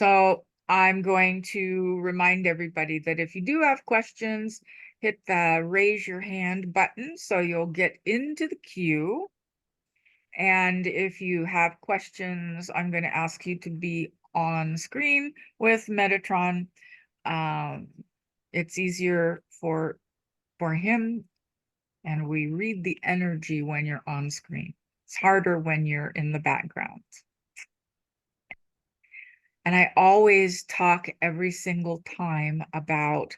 So I'm going to remind everybody that if you do have questions, hit the raise your hand button so you'll get into the queue. And if you have questions, I'm going to ask you to be on screen with Metatron. Um, it's easier for him, and we read the energy when you're on screen. It's harder when you're in the background. And I always talk every single time about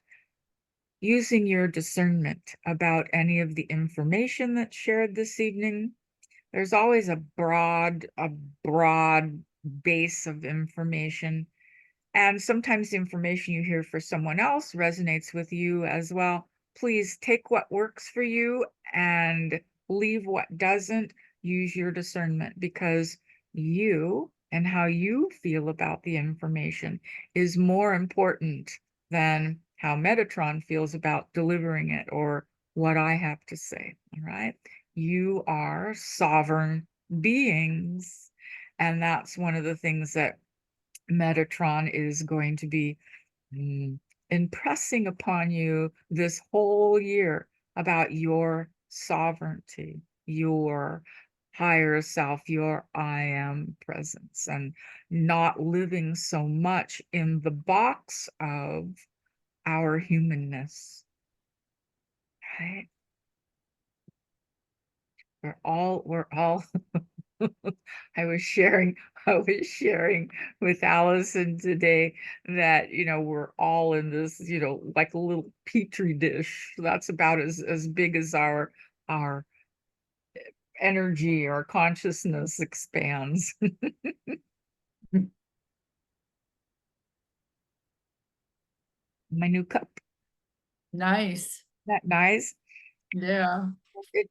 using your discernment about any of the information that's shared this evening. There's always a broad base of information. And sometimes the information you hear for someone else resonates with you as well. Please take what works for you and leave what doesn't. Use your discernment, because you and how you feel about the information is more important than how Metatron feels about delivering it or what I have to say. All right. You are sovereign beings. And that's one of the things that Metatron is going to be impressing upon you this whole year about your sovereignty, your higher self, your I am presence, and not living so much in the box of our humanness. Right? We're all I was sharing with Allison today that, we're all in this, like a little petri dish. That's about as big as our energy, our consciousness expands. My new cup. Nice. Isn't that nice? Yeah.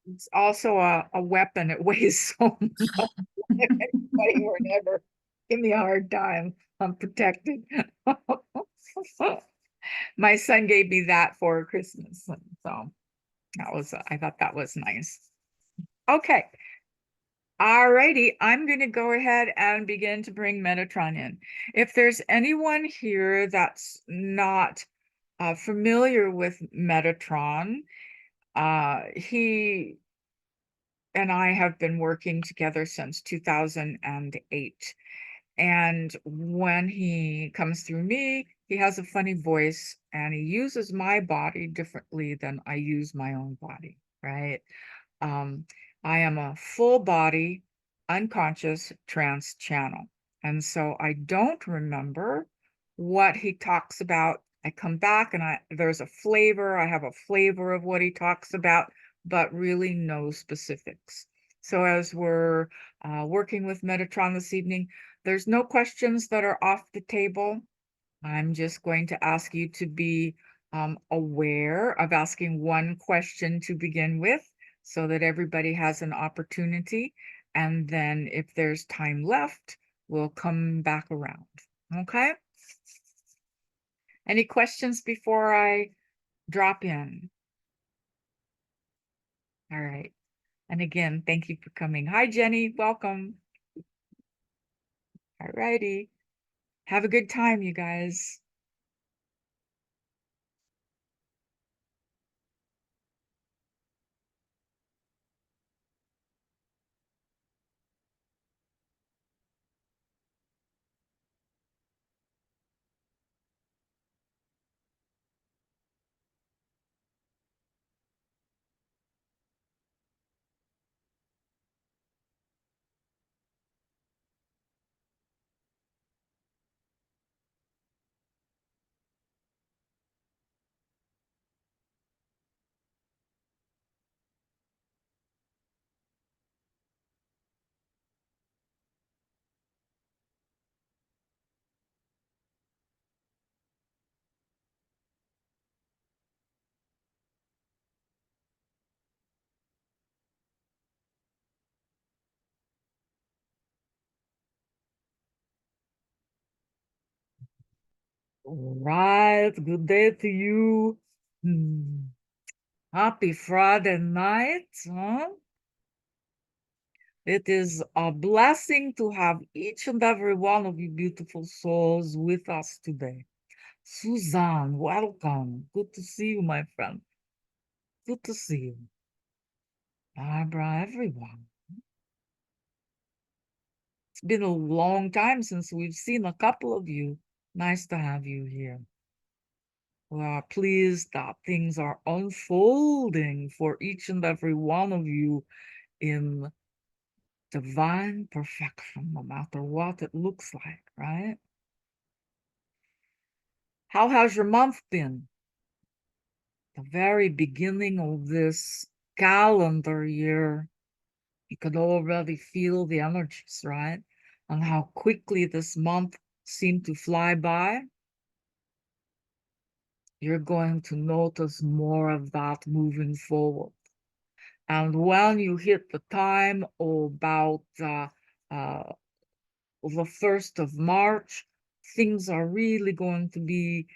It's also a weapon. It weighs so much. Anybody would ever give me a hard time. I'm protected. My son gave me that for Christmas. So I thought that was nice. Okay. All righty. I'm going to go ahead and begin to bring Metatron in. If there's anyone here that's not familiar with Metatron, he and I have been working together since 2008. And when he comes through me, he has a funny voice and he uses my body differently than I use my own body, right? Um, I am a full body, unconscious trance channel. And so I don't remember what he talks about. I come back and there's a flavor. I have a flavor of what he talks about, but really no specifics. So as we're working with Metatron this evening, there's no questions that are off the table. I'm just going to ask you to be aware of asking one question to begin with so that everybody has an opportunity. And then if there's time left, we'll come back around. Okay? Any questions before I drop in? All right. And again, thank you for coming. Hi, Jenny. Welcome. All righty. Have a good time, you guys. All right. Good day to you. Happy Friday night, huh? It is a blessing to have each and every one of you beautiful souls with us today. Suzanne, welcome. Good to see you, my friend. Good to see you. Barbara, everyone. It's been a long time since we've seen a couple of you. Nice to have you here. We are pleased that things are unfolding for each and every one of you in divine perfection, no matter what it looks like, right? How has your month been? The very beginning of this calendar year, you could already feel the energies, right? And how quickly this month seemed to fly by. You're going to notice more of that moving forward. And when you hit the time about the 1st of March, things are really going to be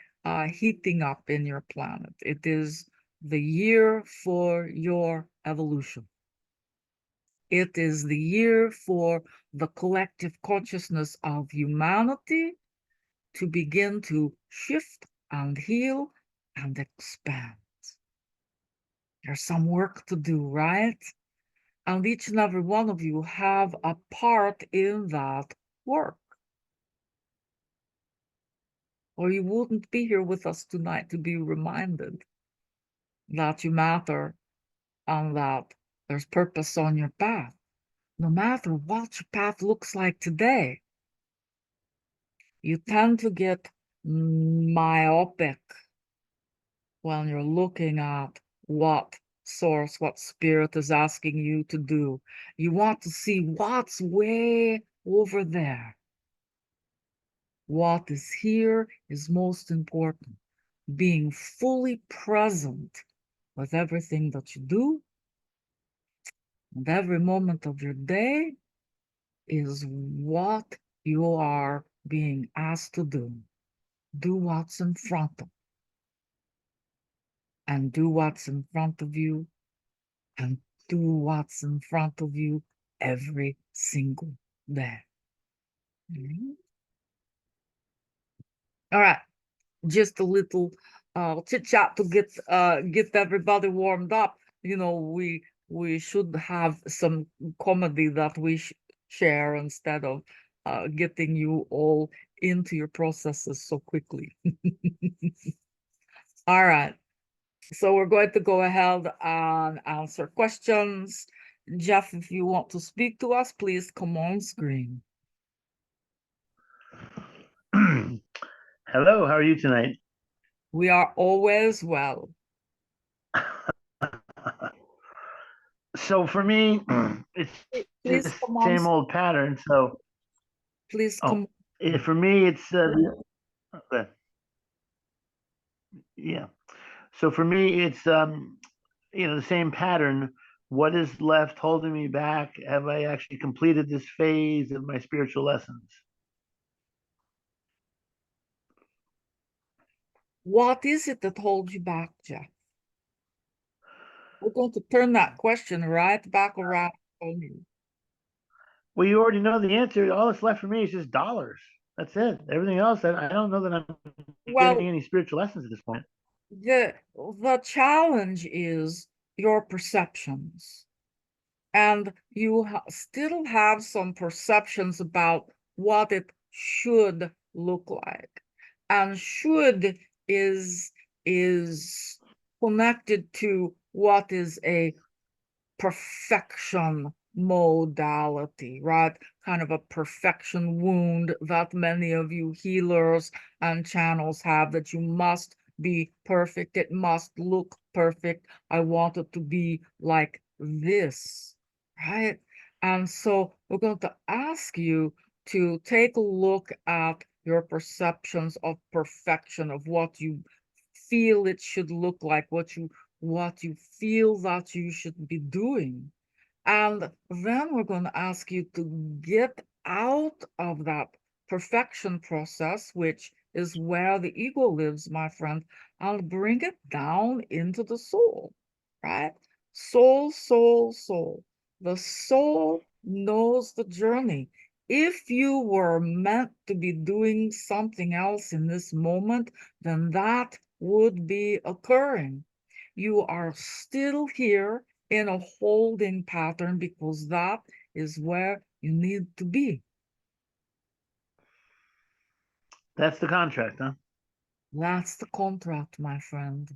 heating up in your planet. It is the year for your evolution. It is the year for the collective consciousness of humanity to begin to shift and heal and expand. There's some work to do, right? And each and every one of you have a part in that work, or you wouldn't be here with us tonight to be reminded that you matter and that there's purpose on your path, no matter what your path looks like today. You tend to get myopic when you're looking at what source, what spirit is asking you to do. You want to see what's way over there. What is here is most important. Being fully present with everything that you do and every moment of your day is what you are being asked to do. Do what's in front of you, and do what's in front of you, and do what's in front of you every single day. Mhm. All right, just a little chit chat to get everybody warmed up. You know, we should have some comedy that we share instead of getting you all into your processes so quickly. All right. So we're going to go ahead and answer questions. Jeff, if you want to speak to us, please come on screen. Hello, how are you tonight? We are always well. So for me, it's just Please the come on. same old pattern. So, Please oh, come. for me, it's okay, yeah. So for me, it's the same pattern. What is left holding me back? Have I actually completed this phase of my spiritual lessons? What is it that holds you back, Jeff? We're going to turn that question right back around on you. Well, you already know the answer. All that's left for me is just dollars. That's it. Everything else, I don't know that I'm getting Well, any spiritual lessons at this point. the challenge is your perceptions. And you still have some perceptions about what it should look like. And should is connected to what is a perfection modality, right? Kind of a perfection wound that many of you healers and channels have, that you must be perfect. It must look perfect. I want it to be like this, right? And so we're going to ask you to take a look at your perceptions of perfection, of what you feel it should look like, what you feel that you should be doing. And then we're going to ask you to get out of that perfection process, which is where the ego lives, my friend, and bring it down into the soul, right? Soul, soul, soul. The soul knows the journey. If you were meant to be doing something else in this moment, then that would be occurring. You are still here in a holding pattern because that is where you need to be. That's the contract, huh? That's the contract, my friend.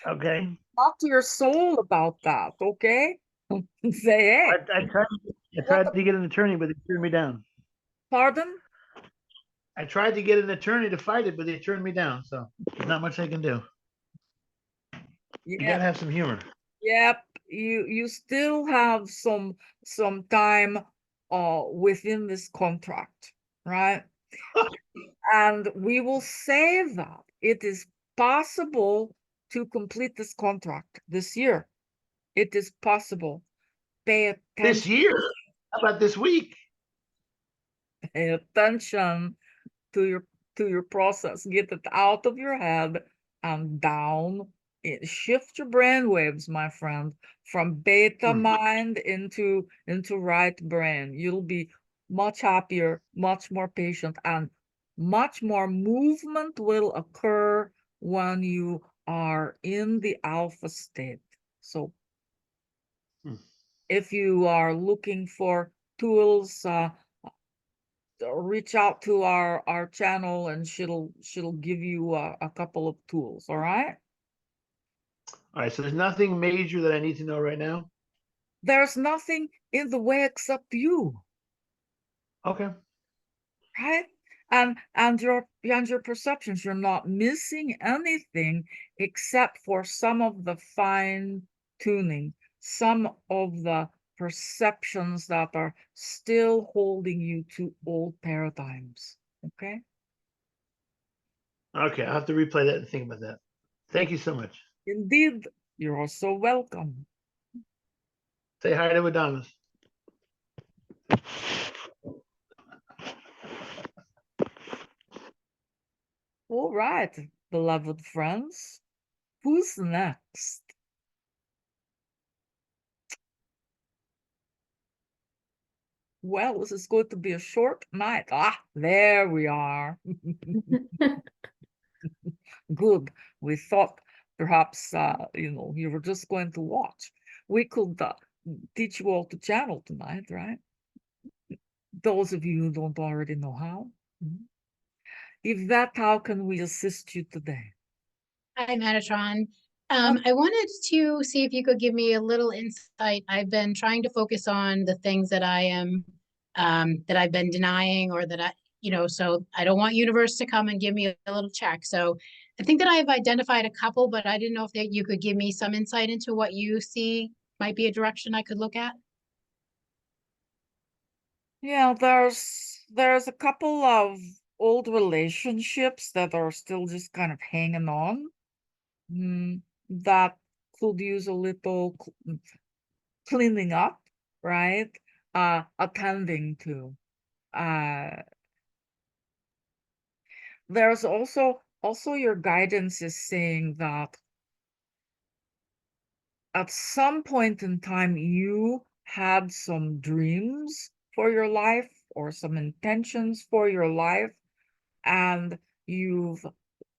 Okay. Talk to your soul about that, okay? Say, hey, I tried to get an attorney, but they turned me down. pardon? I tried to get an attorney to fight it, but they turned me down. So there's not much I can do. You Yeah, gotta have some humor. yep. You still have some time within this contract, right? And we will say that it is possible to complete this contract this year. It is possible. Pay This attention. year? How about this week? Pay attention to your process. Get it out of your head and down. Shift your brain waves, my friend, from beta mind into right brain. You'll be much happier, much more patient, and much more movement will occur when you are in the alpha state. So if you are looking for tools, reach out to our channel and she'll give you a couple of tools. All right, All right. So there's nothing major that I need to know right now. there's nothing in the way except you, Okay. right? And your perceptions, you're not missing anything except for some of the fine tuning, some of the perceptions that are still holding you to old paradigms. Okay, Okay. I'll have to replay that and think about that. Thank you so much. indeed, you're also welcome. Say hi to Adonis. All right, beloved friends, who's next? Well, this is going to be a short night. Ah, there we are. Good. We thought perhaps, you were just going to watch. We could teach you all to channel tonight, right? Those of you who don't already know how. Mhm. Yvette, how can we assist you today? Hi, Metatron. I wanted to see if you could give me a little insight. I've been trying to focus on the things that that I've been denying or that so I don't want universe to come and give me a little check. So I think that I've identified a couple, but I didn't know if you could give me some insight into what you see might be a direction I could look at. Yeah, there's a couple of old relationships that are still just kind of hanging on. That could use a little cleaning up, right? Attending to. Uh, there's also your guidance is saying that at some point in time you had some dreams for your life or some intentions for your life, and you've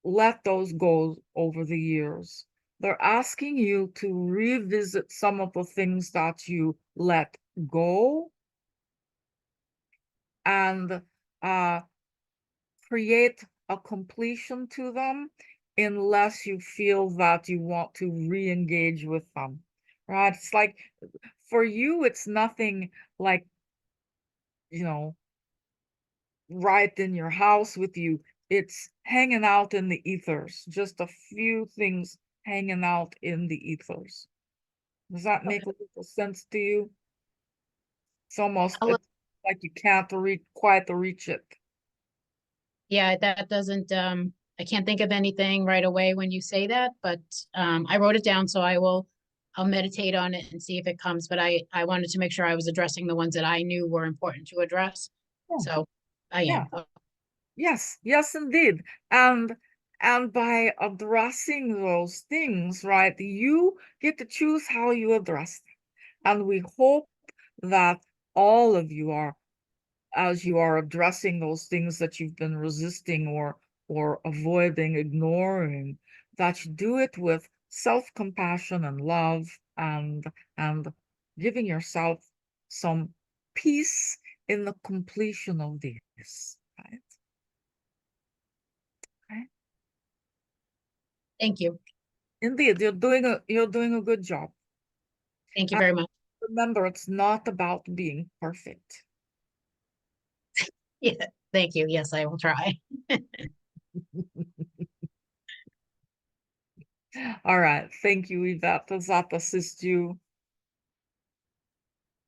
let those go over the years. They're asking you to revisit some of the things that you let go and create a completion to them unless you feel that you want to re-engage with them, right? It's like for you, it's nothing like, you know, right in your house with you. It's hanging out in the ethers, just a few things hanging out in the ethers. Does that make a little sense to you? It's almost it's like you can't quite reach it. Yeah, that doesn't, I can't think of anything right away when you say that, but I wrote it down, so I'll meditate on it and see if it comes. But I wanted to make sure I was addressing the ones that I knew were important to address. Yeah. So I Yeah. am. Yes, indeed. And by addressing those things, right, you get to choose how you address them. And we hope that all of you are, as you are addressing those things that you've been resisting or avoiding, ignoring, that you do it with self-compassion and love and giving yourself some peace in the completion of this, right? Okay. Thank you. Indeed, you're doing a good job. Thank you very much. Remember, it's not about being perfect. Yeah, thank you. Yes, I will try. All right. Thank you, Yvette. Does that assist you?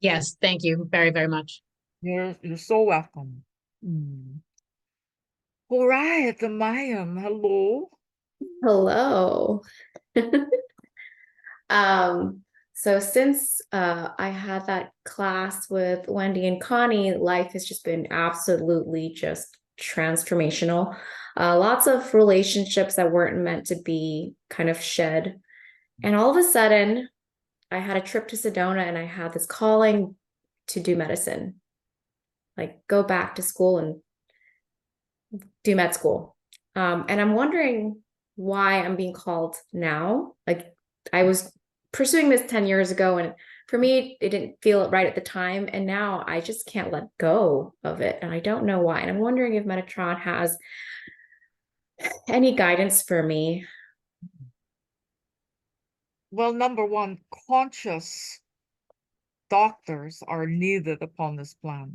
Yes, thank you very, very much. You're so welcome. Mm. All right, Mayim, hello. Hello. Um, so since I had that class with Wendy and Connie, life has just been absolutely just transformational. Lots of relationships that weren't meant to be kind of shed. And all of a sudden, I had a trip to Sedona and I had this calling to do medicine, like go back to school and do med school. And I'm wondering why I'm being called now. Like I was pursuing this 10 years ago, and for me, it didn't feel right at the time. And now I just can't let go of it. And I don't know why. And I'm wondering if Metatron has any guidance for me. Well, number one, conscious doctors are needed upon this planet,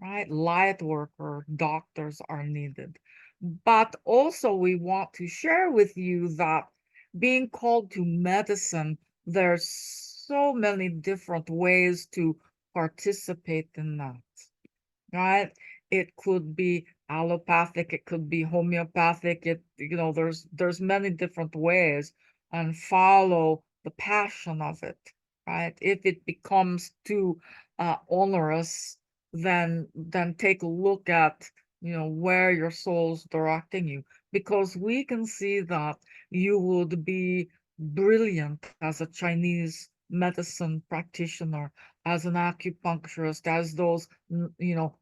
right? Light worker doctors are needed. But also we want to share with you that being called to medicine, there's so many different ways to participate in that, right? It could be allopathic, it could be homeopathic, there's many different ways, and follow the passion of it, right? If it becomes too onerous, then take a look at where your soul's directing you, because we can see that you would be brilliant as a Chinese medicine practitioner, as an acupuncturist, as those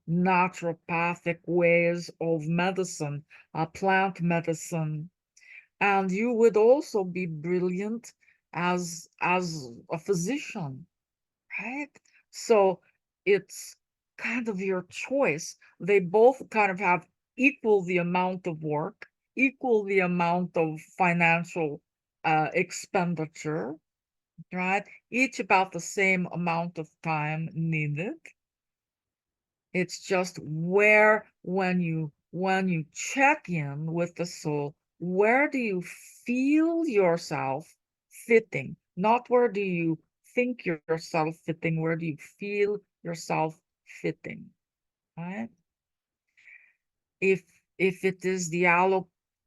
naturopathic ways of medicine, plant medicine. And you would also be brilliant as a physician, right? So it's kind of your choice. They both kind of have equal the amount of work, equal the amount of financial expenditure, right? Each about the same amount of time needed. It's just where, when you check in with the soul, where do you feel yourself fitting? Not where do you think yourself fitting, where do you feel yourself fitting, right? If it is the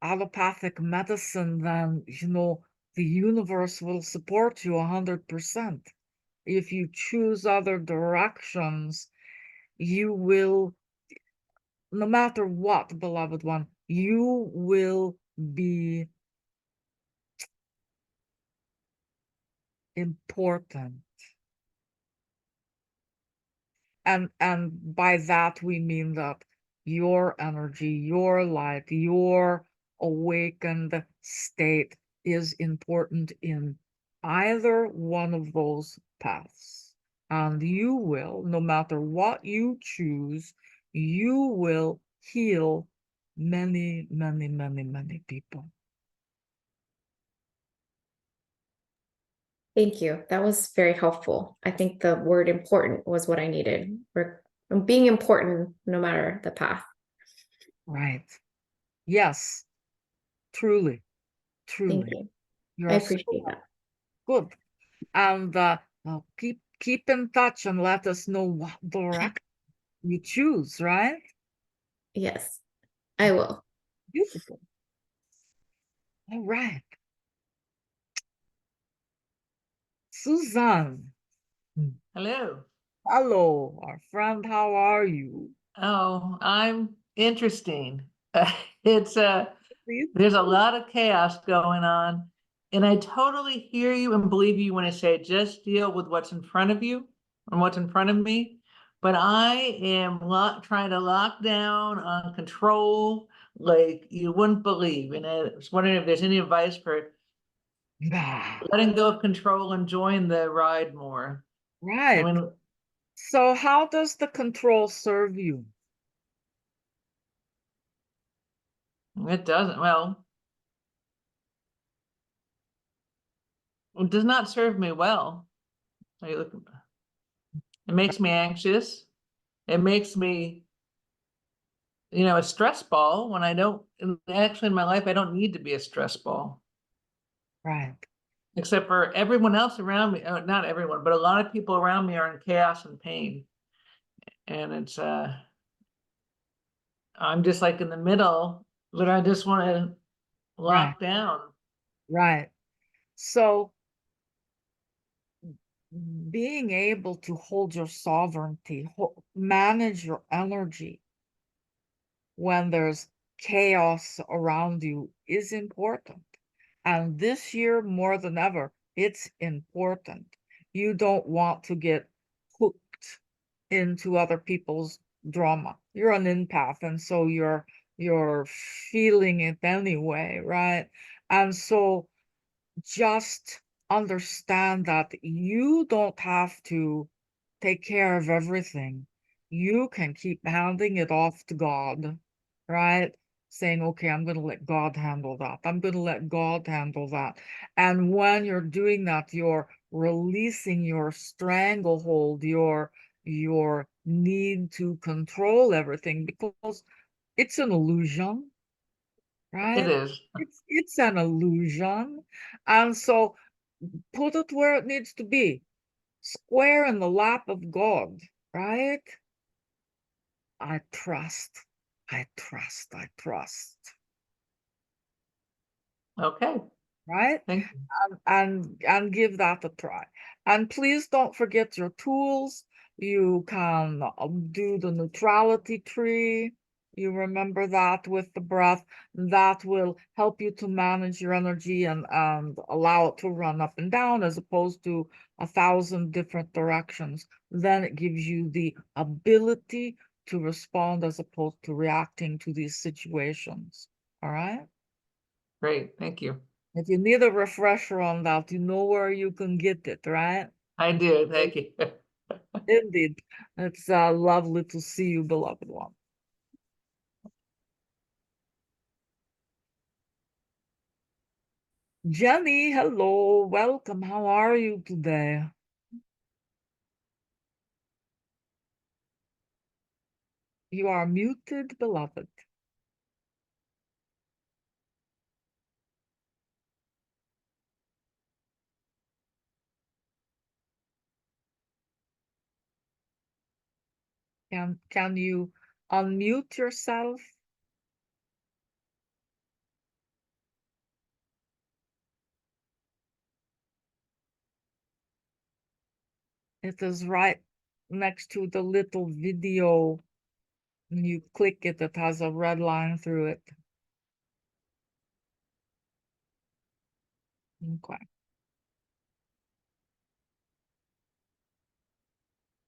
allopathic medicine, then the universe will support you 100%. If you choose other directions, you will, no matter what, beloved one, you will be important. And by that we mean that your energy, your light, your awakened state is important in either one of those paths. And you will, no matter what you choose, you will heal many, many, many, many people. Thank you. That was very helpful. I think the word important was what I needed. Being important no matter the path. Right. Yes. Truly. Thank Truly. you. You I are so appreciate that. good. And keep in touch and let us know what direction you choose, right? Yes, I will. Beautiful. All right. Suzanne. Hello. Hello, our friend. How are you? Oh, I'm interesting. It's Please? there's a lot of chaos going on, and I totally hear you and believe you when I say just deal with what's in front of you. on what's in front of me, but I am trying to lock down on control like you wouldn't believe. And I was wondering if there's any advice for Ah, letting go of control, enjoying the ride more. I right. mean, So how does the control serve you? it doesn't, well, it does not serve me well. It makes me anxious. It makes me, a stress ball when I don't, actually in my life, I don't need to be a stress ball. Right. Except for everyone else around me, not everyone, but a lot of people around me are in chaos and pain. And it's, I'm just like in the middle, but I just want to Right. lock down. Right. So being able to hold your sovereignty, manage your energy when there's chaos around you is important. And this year, more than ever, it's important. You don't want to get hooked into other people's drama. You're an empath, and so you're feeling it anyway, right? And so just understand that you don't have to take care of everything. You can keep handing it off to God, right? Saying, okay, I'm going to let God handle that. I'm going to let God handle that. And when you're doing that, you're releasing your stranglehold, your need to control everything, because it's an illusion, It right? is. It's an illusion. And so put it where it needs to be, square in the lap of God, right? I trust, I trust, I trust, Okay, right? thank you. And give that a try. And please don't forget your tools. You can do the neutrality tree. You remember that with the breath. That will help you to manage your energy and allow it to run up and down as opposed to 1,000 different directions. Then it gives you the ability to respond as opposed to reacting to these situations. All right? Great, thank you. If you need a refresher on that, you know where you can get it, right? I do, thank you. Indeed. It's lovely to see you, beloved one. Jenny, hello, welcome. How are you today? You are muted, beloved. Can you unmute yourself? It is right next to the little video. When you click it, it has a red line through it. Okay.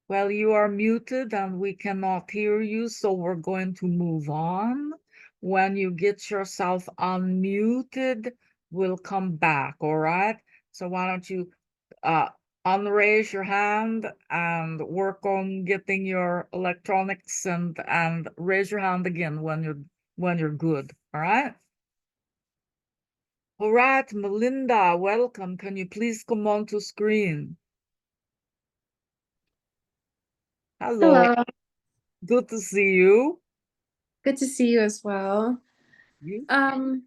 Well, you are muted and we cannot hear you, so we're going to move on. When you get yourself unmuted, we'll come back, all right? So why don't you unraise your hand and work on getting your electronics and raise your hand again when you're good, all right? All right, Melinda, welcome. Can you please come onto screen? Hello. Hello, Good to see you. good to see you as well. You?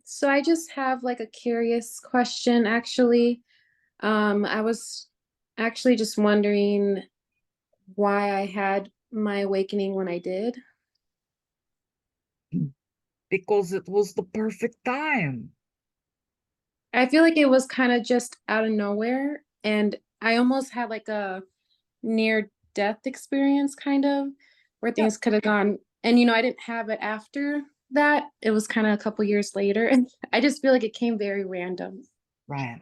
So I just have like a curious question actually. I was actually just wondering why I had my awakening when I did. Because it was the perfect time. I feel like it was kind of just out of nowhere, and I almost had like a near death experience kind of where Yeah. things could have gone, and I didn't have it after that. It was kind of a couple years later, and I just feel like it came very random. Right.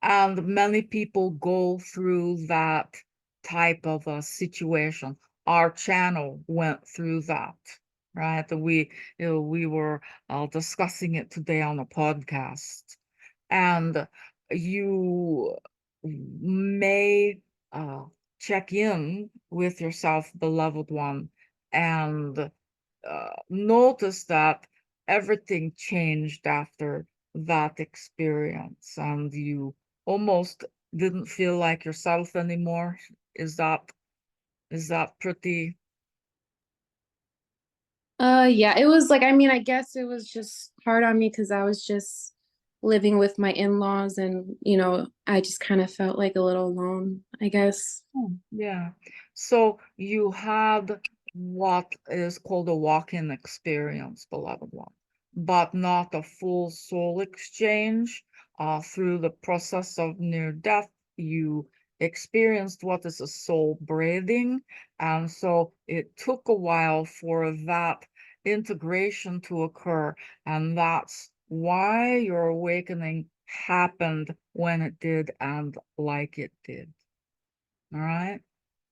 And many people go through that type of a situation. Our channel went through that, right? We were discussing it today on a podcast, and you may check in with yourself, beloved one, and notice that everything changed after that experience, and you almost didn't feel like yourself anymore. Is that pretty? Yeah, it was like, I mean, I guess it was just hard on me because I was just living with my in-laws and, I just kind of felt like a little alone, I guess. Yeah. So you had what is called a walk-in experience, beloved one, but not a full soul exchange. Through the process of near death, you experienced what is a soul breathing. And so it took a while for that integration to occur. And that's why your awakening happened when it did and like it did. All right.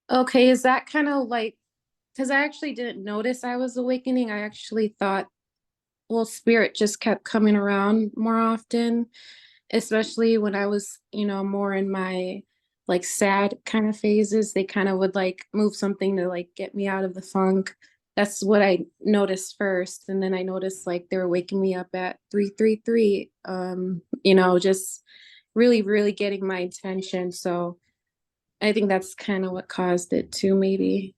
Okay, is that kind of like, because I actually didn't notice I was awakening. I actually thought, well, spirit just kept coming around more often, especially when I was, more in my like sad kind of phases. They kind of would like move something to like get me out of the funk. That's what I noticed first. And then I noticed like they were waking me up at 333, just really, really getting my attention. So I think that's kind of what caused it too, maybe.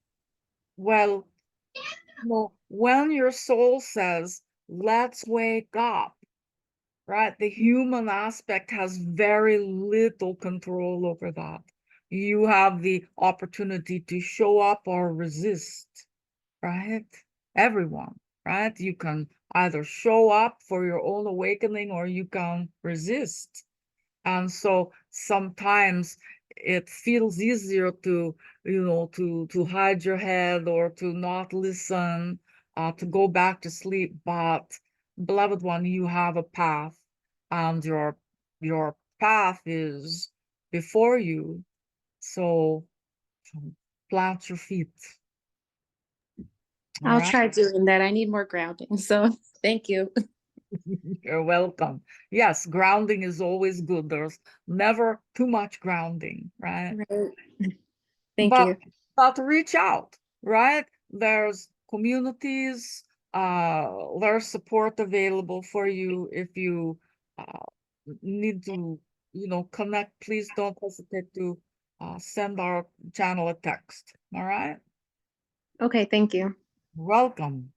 Well, when your soul says, let's wake up, right? The human aspect has very little control over that. You have the opportunity to show up or resist, right? Everyone, right? You can either show up for your own awakening or you can resist. And so sometimes it feels easier to, to hide your head or to not listen, to go back to sleep. But beloved one, you have a path, and your path is before you. So plant your feet. All I'll right. try doing that. I need more grounding. So thank you. You're welcome. Yes, grounding is always good. There's never too much grounding, right? Right. Thank But you. but reach out, right? There's communities, there's support available for you if you need to, connect. Please don't hesitate to send our channel a text. All right? Okay, thank you. Welcome.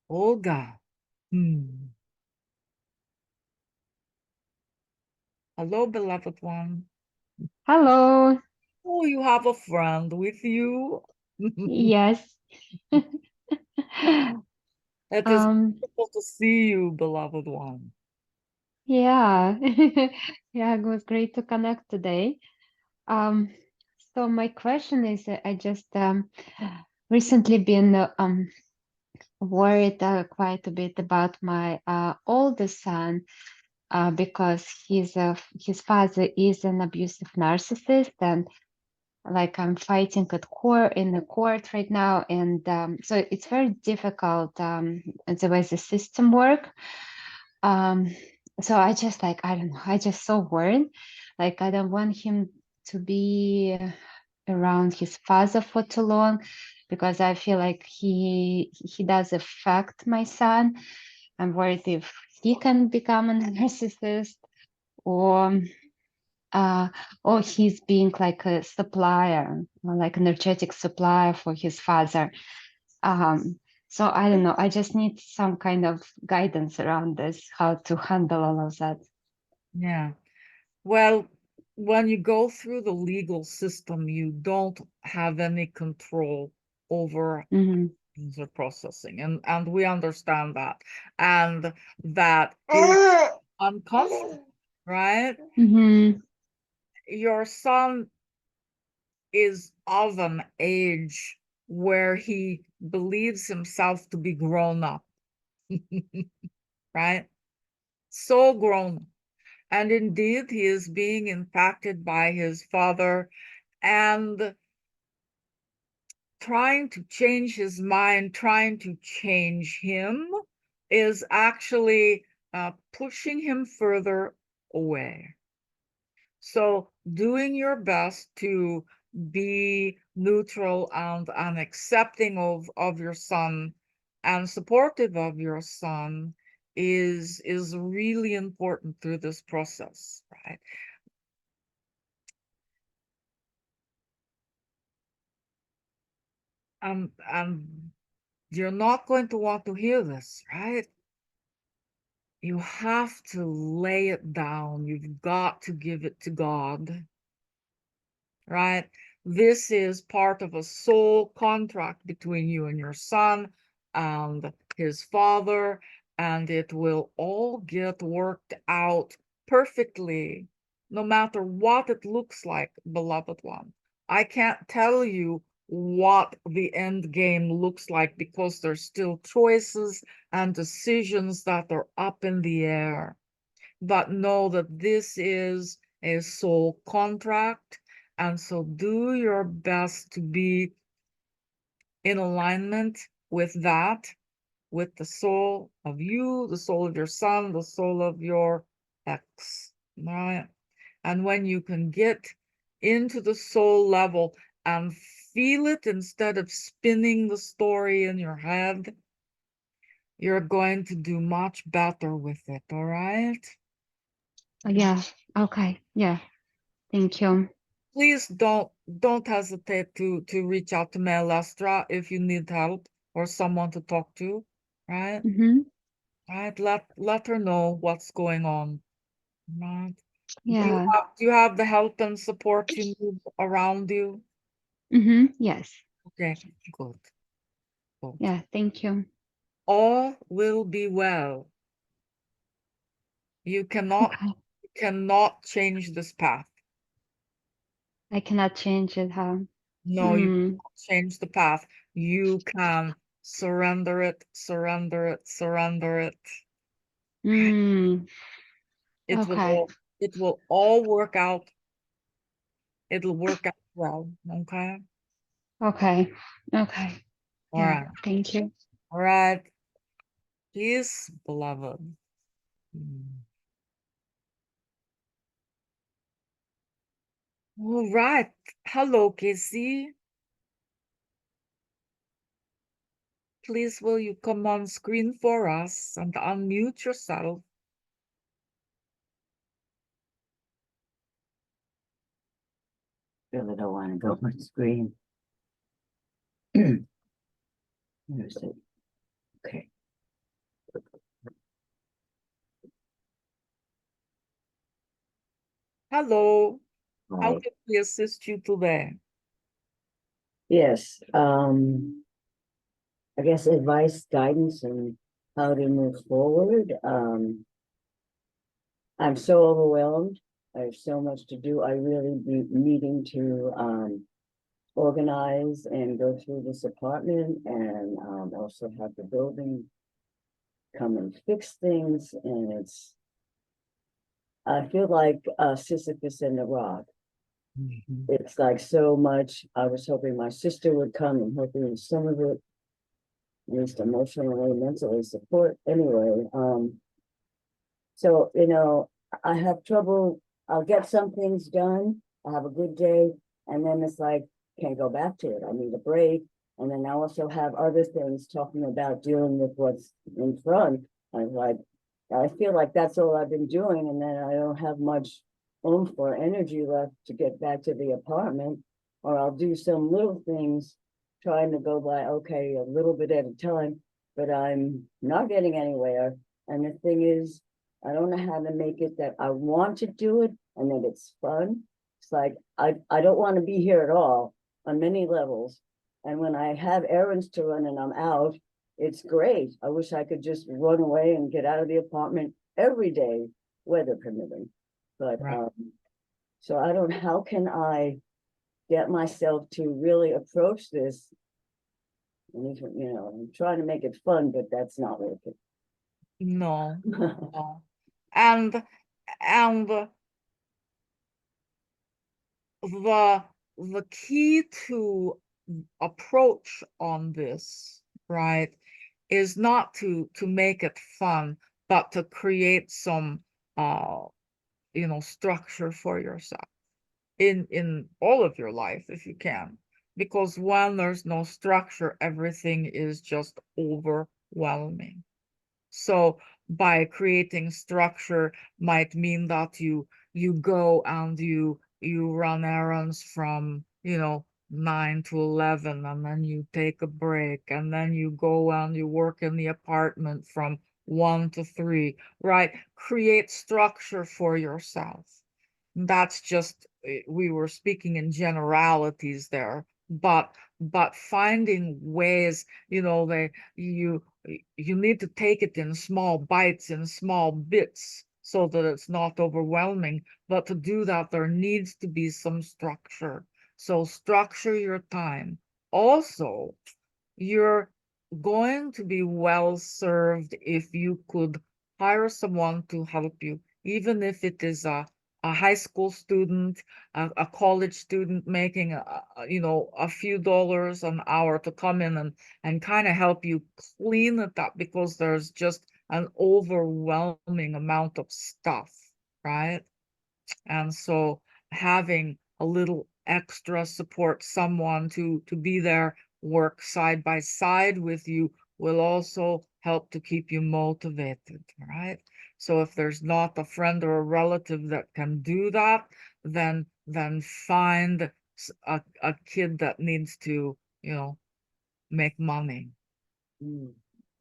Olga. Hello, beloved one. Hello. Oh, you have a friend with you. Yes. It is Um, wonderful to see you, beloved one. yeah. Yeah, it was great to connect today. Um, so my question is, I just recently been worried quite a bit about my oldest son because his father is an abusive narcissist, and like I'm fighting at court in the court right now, and so it's very difficult the way the system work. So I just like I don't know, I just so worried. Like I don't want him to be around his father for too long because I feel like he does affect my son. I'm worried if he can become a narcissist or uh, or he's being like a supplier, or like energetic supplier for his father. So I don't know. I just need some kind of guidance around this, how to handle all of that. Yeah. Well, when you go through the legal system, you don't have any control over Mm-hmm. the processing, and we understand that, and that is uncomfortable, right? Mm-hmm. Your son is of an age where he believes himself to be grown up, right? So grown. And indeed, he is being impacted by his father and trying to change his mind, trying to change him is actually pushing him further away. So doing your best to be neutral and accepting of your son and supportive of your son is really important through this process, right? And you're not going to want to hear this, right? You have to lay it down. You've got to give it to God, right? This is part of a soul contract between you and your son and his father, and it will all get worked out perfectly, no matter what it looks like, beloved one. I can't tell you what the end game looks like because there's still choices and decisions that are up in the air. But know that this is a soul contract, and so do your best to be in alignment with that, with the soul of you, the soul of your son, the soul of your ex, right? And when you can get into the soul level and feel it instead of spinning the story in your head, you're going to do much better with it, all right? Yeah. Okay. Yeah. Thank you. Please don't hesitate to reach out to Melestra if you need help or someone to talk to, right? Mm-hmm. Right, let her know what's going on, right? Yeah. Do you have the help and support you need around you? Mm-hmm. Yes. Okay, good. Good. Yeah. Thank you. All will be well. You Okay. cannot change this path. I cannot change it, huh? No, you Mm. cannot change the path. You can surrender it, surrender it, surrender it. Mm. It Okay. will all work out. It'll work out well. Okay. Okay. Okay. All Yeah. right. Thank you. All right. Peace, beloved. Mm. All right. Hello, Casey. Please, will you come on screen for us and unmute yourself? Really don't want to go on screen. Here's it. Okay. Hello. How Hi. can we assist you today? Yes. I guess advice, guidance, and how to move forward. I'm so overwhelmed. I have so much to do. I really be needing to organize and go through this apartment, and also have the building come and fix things. And I feel like Sisyphus in the rock. It's like so much. I was hoping my sister would come and help me with some of it, at least emotionally, mentally support. Anyway, so I have trouble. I'll get some things done. I have a good day, and then it's like can't go back to it. I need a break, and then I also have other things talking about dealing with what's in front. I feel like that's all I've been doing, and then I don't have much oomph or energy left to get back to the apartment, or I'll do some little things trying to go by, okay, a little bit at a time, but I'm not getting anywhere. And the thing is, I don't know how to make it that I want to do it and that it's fun. It's like, I don't want to be here at all on many levels. And when I have errands to run and I'm out, it's great. I wish I could just run away and get out of the apartment every day, weather permitting. But Right. so I don't, how can I get myself to really approach this? And I'm trying to make it fun, but that's not working. No, no. And And the key to approach on this, right, is not to make it fun, but to create some structure for yourself in all of your life if you can. Because when there's no structure, everything is just overwhelming. So by creating structure might mean that you go and you run errands from 9 to 11, and then you take a break, and then you go and you work in the apartment from 1 to 3, right? Create structure for yourself. That's just, we were speaking in generalities there, but finding ways, you need to take it in small bites, in small bits, so that it's not overwhelming. But to do that, there needs to be some structure. So structure your time. Also, you're going to be well served if you could hire someone to help you, even if it is a high school student, a college student making a few dollars an hour to come in and kind of help you clean it up, because there's just an overwhelming amount of stuff, right? And so having a little extra support, someone to be there, work side by side with you, will also help to keep you motivated, right? So if there's not a friend or a relative that can do that, then find a kid that needs to, make money.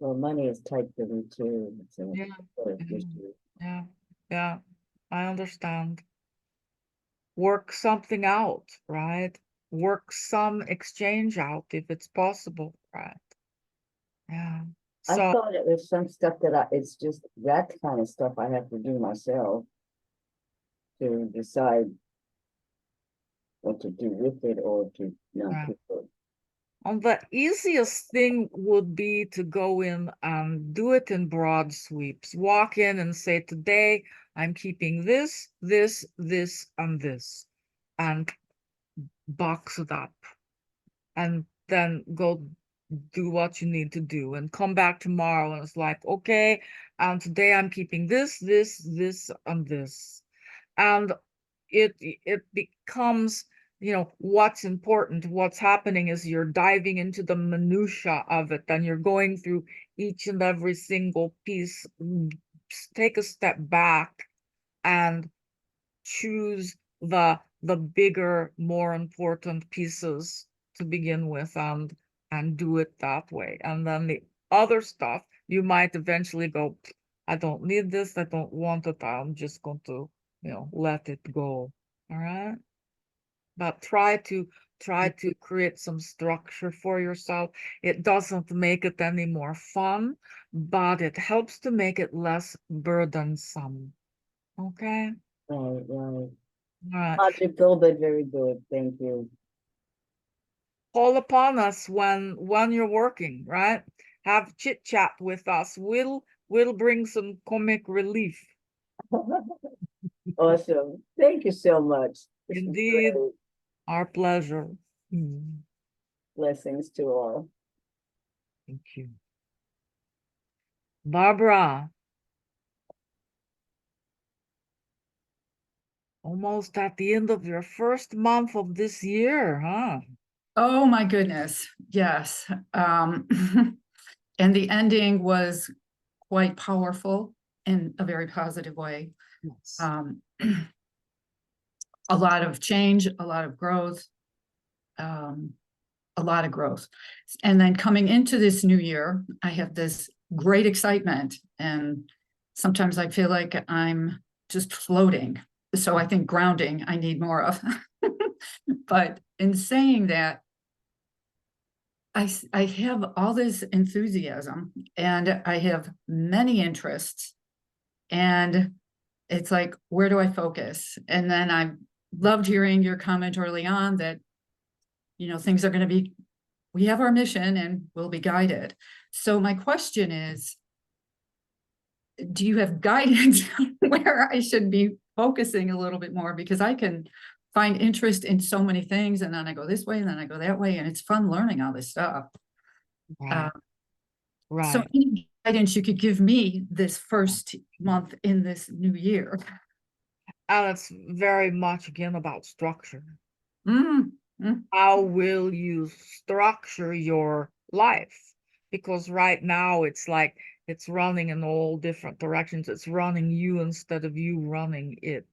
Well, money is tight for me too. So Yeah, yeah, yeah, I understand. Work something out, right? Work some exchange out if it's possible, right? Yeah. I So thought it was some stuff that it's just that kind of stuff I have to do myself to decide what to do with it or to not yeah. do it. And the easiest thing would be to go in and do it in broad sweeps. Walk in and say, today I'm keeping this, this, this, and this, and box it up. And then go do what you need to do and come back tomorrow, and it's like, okay, and today I'm keeping this, this, this, and this. And it becomes, what's important. What's happening is you're diving into the minutia of it, and you're going through each and every single piece. Take a step back and choose the bigger, more important pieces to begin with, and do it that way. And then the other stuff, you might eventually go, I don't need this, I don't want it, I'm just going to, let it go. All right. But try to create some structure for yourself. It doesn't make it any more fun, but it helps to make it less burdensome. Okay. Right, right. All right. Logical, but very good. Thank you. Call upon us when you're working, right? Have chit chat with us. We'll bring some comic relief. Awesome. Thank you so much. This was Indeed, great. our pleasure. Blessings to all. Thank you. Barbara. Almost at the end of your first month of this year, huh? Oh my goodness, yes. And the ending was quite powerful in a very positive way. Yes. A lot of change, a lot of growth, a lot of growth. And then coming into this new year, I have this great excitement, and sometimes I feel like I'm just floating. So I think grounding I need more of. But in saying that, I have all this enthusiasm, and I have many interests, and it's like, where do I focus? And then I loved hearing your comment early on that, things are going to be, we have our mission and we'll be guided. So my question is do you have guidance where I should be focusing a little bit more? Because I can find interest in so many things, and then I go this way, and then I go that way, and it's fun learning all this stuff. Right. So Right. any guidance you could give me this first month in this new year? And it's very much again about structure. Mm, How will you structure your life? Because right now it's like it's running in all different directions. It's running you instead of you running it.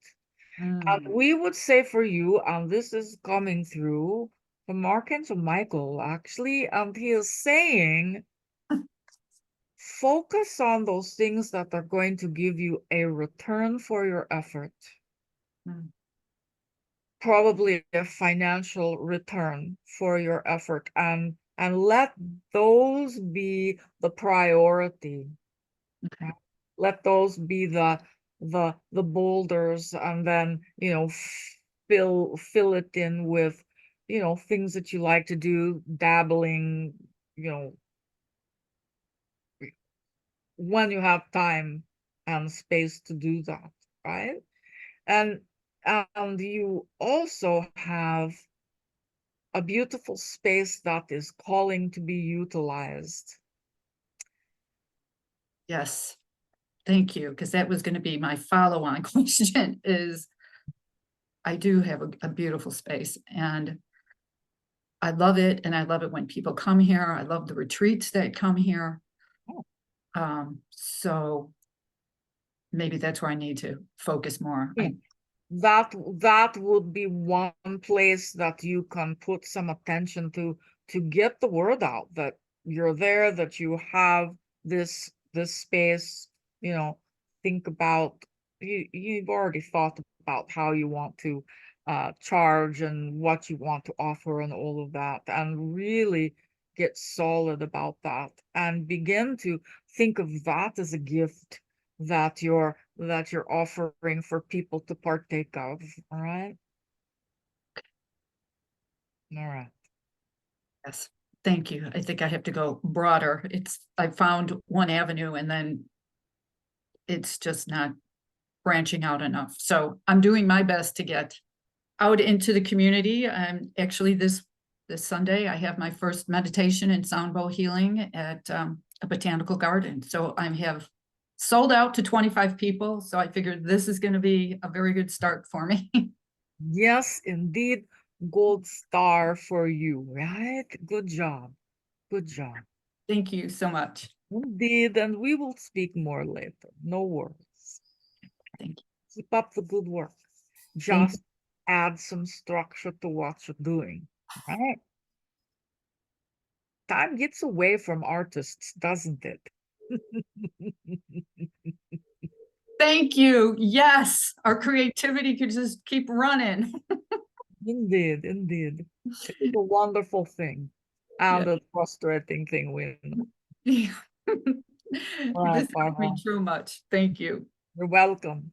And mm. we would say for you, and this is coming through from Archangel Michael, actually, and he is saying, focus on those things that are going to give you a return for your effort. Mm. Probably a financial return for your effort, and let those be the priority. Okay. Let those be the boulders, and then fill it in with things that you like to do, dabbling, when you have time and space to do that, right? And you also have a beautiful space that is calling to be utilized. Yes, thank you, because that was going to be my follow-on question is, I do have a beautiful space, and I love it, and I love it when people come here. I love the retreats that come here. Oh. So maybe that's where I need to focus more. Yeah. That would be one place that you can put some attention to get the word out that you're there, that you have this space. Think about, you've already thought about how you want to charge and what you want to offer and all of that, and really get solid about that and begin to think of that as a gift that you're offering for people to partake of. All right. All right. Yes, thank you. I think I have to go broader. I found one avenue, and then it's just not branching out enough. So I'm doing my best to get out into the community. And actually this Sunday, I have my first meditation and sound bowl healing at a botanical garden. So I have sold out to 25 people. So I figured this is going to be a very good start for me. Yes, indeed. Gold star for you, right? Good job. Good job. Thank you so much. Indeed. And we will speak more later. No worries. Thank you. Keep up the good work. Thank Just add some structure to what you're doing. All right. Time gets away from artists, doesn't it? Thank you. Yes, our creativity could just keep running. Indeed, indeed. It's a wonderful thing and a frustrating thing, we know. Yeah. Right, This helped me Barbara. so much. Thank you. You're welcome.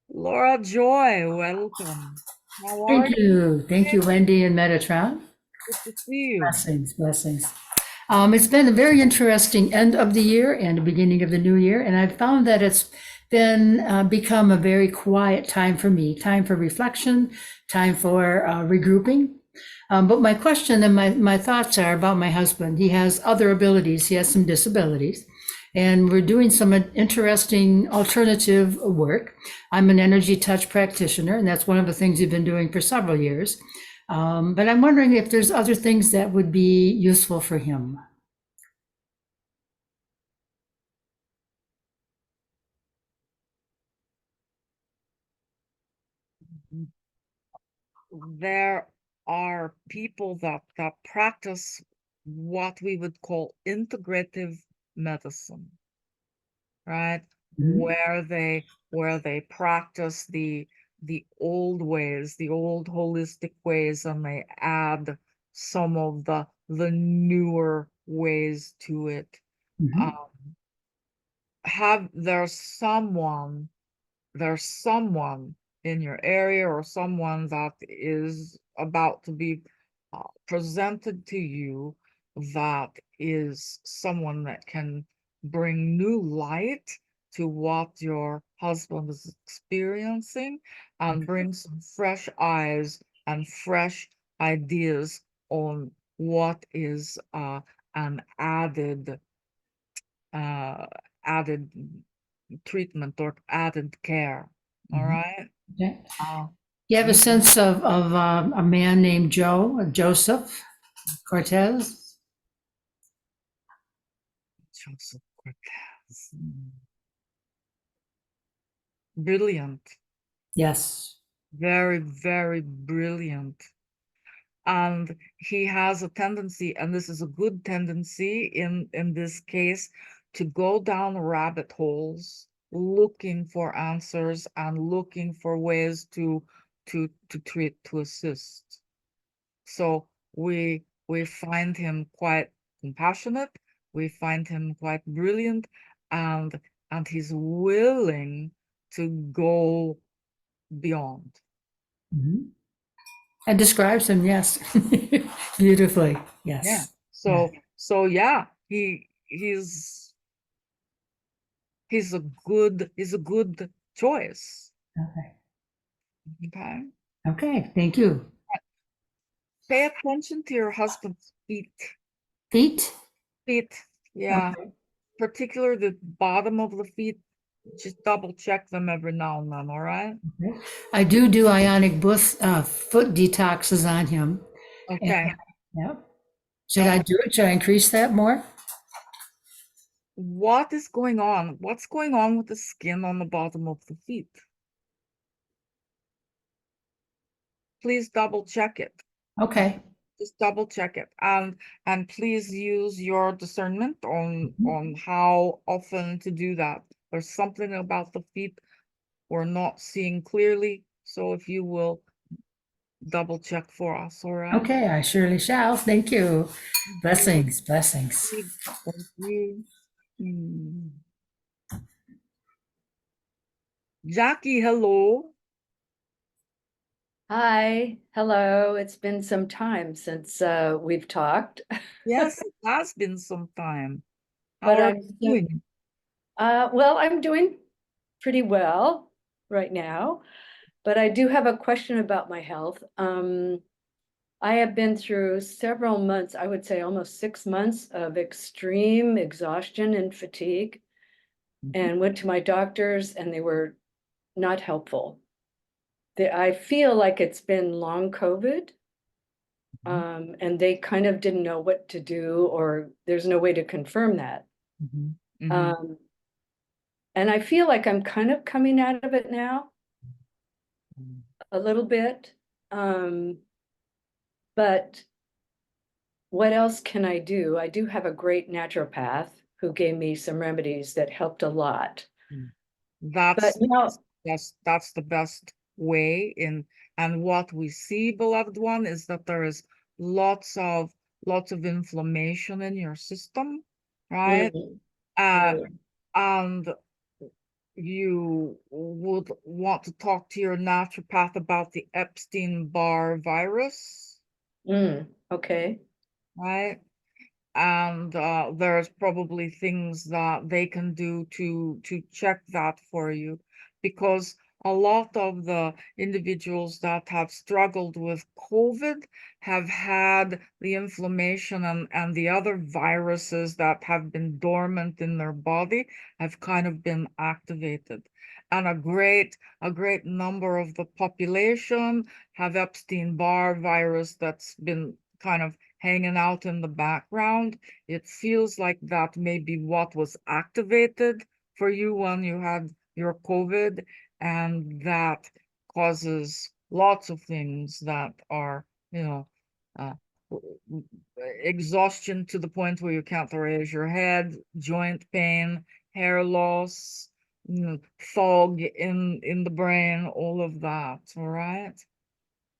Laura Joy, welcome. How are Thank you? you. Thank you, Wendy and Metatron. Good to see you. Blessings, blessings. It's been a very interesting end of the year and the beginning of the new year, and I've found that it's been become a very quiet time for me, time for reflection, time for regrouping. But my question and my thoughts are about my husband. He has other abilities. He has some disabilities. And we're doing some interesting alternative work. I'm an energy touch practitioner, and that's one of the things we've been doing for several years. But I'm wondering if there's other things that would be useful for him. There are people that practice what we would call integrative medicine, right? Mhm. Where they practice the old ways, the old holistic ways, and they add some of the newer ways to it. Mhm. There's someone in your area, or someone that is about to be presented to you, that is someone that can bring new light to what your husband is experiencing and bring some fresh eyes and fresh ideas on what is an added treatment or added care. All Mhm. right. Okay. Uh, You have a you- sense of a man named Joseph Cortez? Joseph Cortez. Brilliant. Yes. Very, very brilliant. And he has a tendency, and this is a good tendency in this case, to go down rabbit holes looking for answers and looking for ways to treat, to assist. So we find him quite compassionate, we find him quite brilliant, and he's willing to go beyond. Mhm. And describes him, yes, beautifully. Yeah. Yes. So yeah, he's a good choice. Okay. Okay. Okay. Thank you. Pay attention to your husband's feet. Feet. Feet. Yeah. Okay. Particularly the bottom of the feet. Just double check them every now and then, all right? Okay. I do ionic foot detoxes on him. Okay. Yeah. Should I do it? Should I increase that more? What is going on? What's going on with the skin on the bottom of the feet? Please double check it. Okay. Just double check it. And please use your discernment on Mhm. how often to do that. There's something about the feet we're not seeing clearly. So if you will double check for us, all right? Okay, I surely shall. Thank you. Blessings, blessings. Thank you. Hmm. Jackie, hello. Hi, hello. It's been some time since we've talked, Yes, it has been some time. How but are I'm you doing? well, I'm doing pretty well right now, but I do have a question about my health. I have been through several months, I would say almost 6 months of extreme exhaustion and fatigue, and went to my doctors and they were not helpful. I feel like it's been long COVID. And they kind of didn't know what to do, or there's no way to confirm that. Mhm. And I feel like I'm kind of coming out of it now, a little bit. But what else can I do? I do have a great naturopath who gave me some remedies that helped a lot. But That's now, that's the best way in, and what we see, beloved one, is that there is lots of inflammation in your system, right? mm, Uh, right. and you would want to talk to your naturopath about the Epstein-Barr virus, Okay. right? And there's probably things that they can do to check that for you, because a lot of the individuals that have struggled with COVID have had the inflammation and the other viruses that have been dormant in their body have kind of been activated. And a great number of the population have Epstein-Barr virus that's been kind of hanging out in the background. It feels like that may be what was activated for you when you had your COVID, and that causes lots of things that are, uh, exhaustion to the point where you can't raise your head, joint pain, hair loss, fog in the brain, all of that, all right?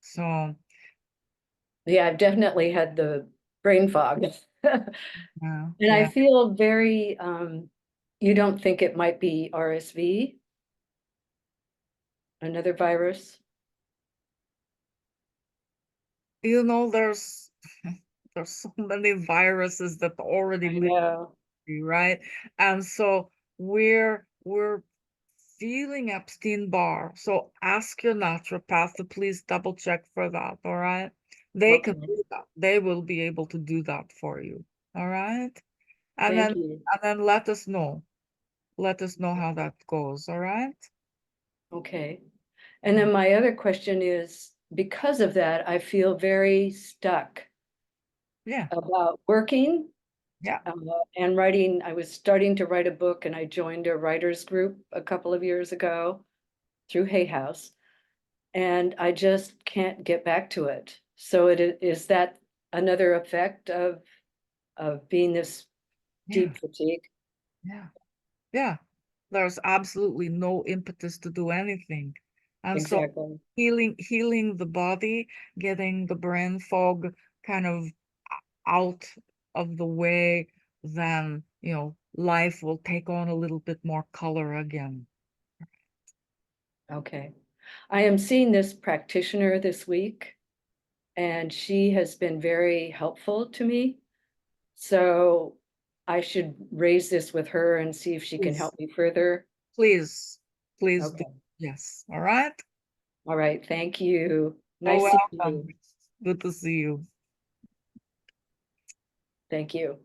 So, Yeah, I've definitely had the brain fog. yeah, And I yeah. feel very, you don't think it might be RSV, another virus? There's there's so many viruses that already I live know. right? And so we're feeling Epstein-Barr. So ask your naturopath to please double check for that, all right? They can Okay. do that. They will be able to do that for you. All right? And Thank then you. and then let us know. Let us know how that goes, all right? Okay. And then my other question is, because of that, I feel very stuck Yeah. about working Yeah. and writing. I was starting to write a book and I joined a writers group a couple of years ago through Hay House, and I just can't get back to it. So is that another effect of being this Yeah. deep fatigue? Yeah. Yeah. There's absolutely no impetus to do anything. And so Exactly. healing the body, getting the brain fog kind of out of the way, then, life will take on a little bit more color again. Okay. I am seeing this practitioner this week, and she has been very helpful to me. So I should raise this with her and see if she can Please. help me further. Please do. Okay. Yes. All right. All right. Thank you. You're Nice seeing welcome. you. Good to see you. Thank you.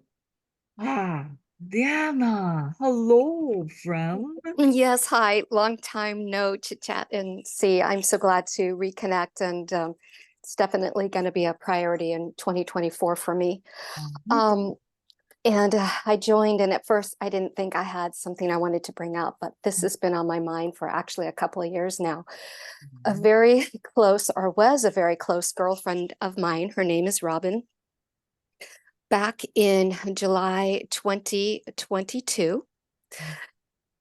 Diana. Hello, friend. Yes, hi. Long time no chit chat and see. I'm so glad to reconnect, and it's definitely going to be a priority in 2024 for me. And I joined, and at first I didn't think I had something I wanted to bring up, but this has been on my mind for actually a couple of years now. A very close, or was a very close girlfriend of mine, her name is Robin. Back in July 2022,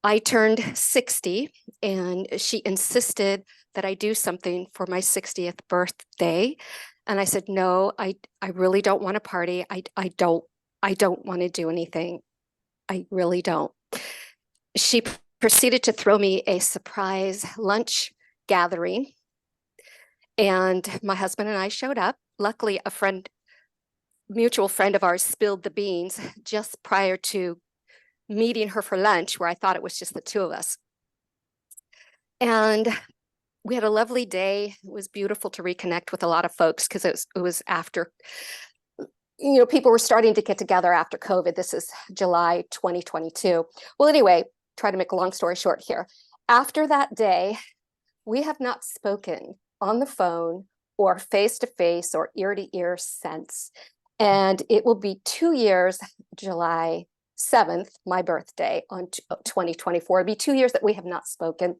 I turned 60, and she insisted that I do something for my 60th birthday. And I said, no, I really don't want to party. I don't want to do anything. I really don't. She proceeded to throw me a surprise lunch gathering. And my husband and I showed up. Luckily, mutual friend of ours spilled the beans just prior to meeting her for lunch, where I thought it was just the two of us. And we had a lovely day. It was beautiful to reconnect with a lot of folks, because it was after, people were starting to get together after COVID. This is July 2022. Well, anyway, try to make a long story short here. After that day, we have not spoken on the phone or face-to-face or ear-to-ear since. And it will be 2 years, July 7th, my birthday on 2024. It'll be 2 years that we have not spoken.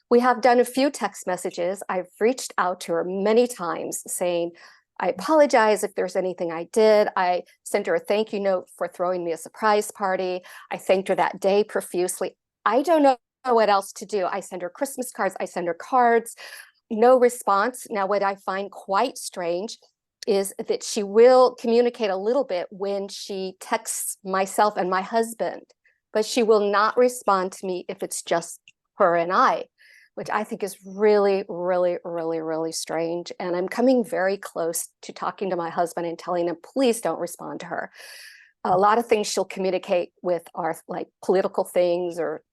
We have done a few text messages. I've reached out to her many times saying, I apologize if there's anything I did. I sent her a thank you note for throwing me a surprise party. I thanked her that day profusely. I don't know what else to do. I send her Christmas cards. I send her cards. No response. Now, what I find quite strange is that she will communicate a little bit when she texts myself and my husband, but she will not respond to me if it's just her and I, which I think is really, really, really, really strange. And I'm coming very close to talking to my husband and telling him, please don't respond to her. A lot of things she'll communicate with are like political things, or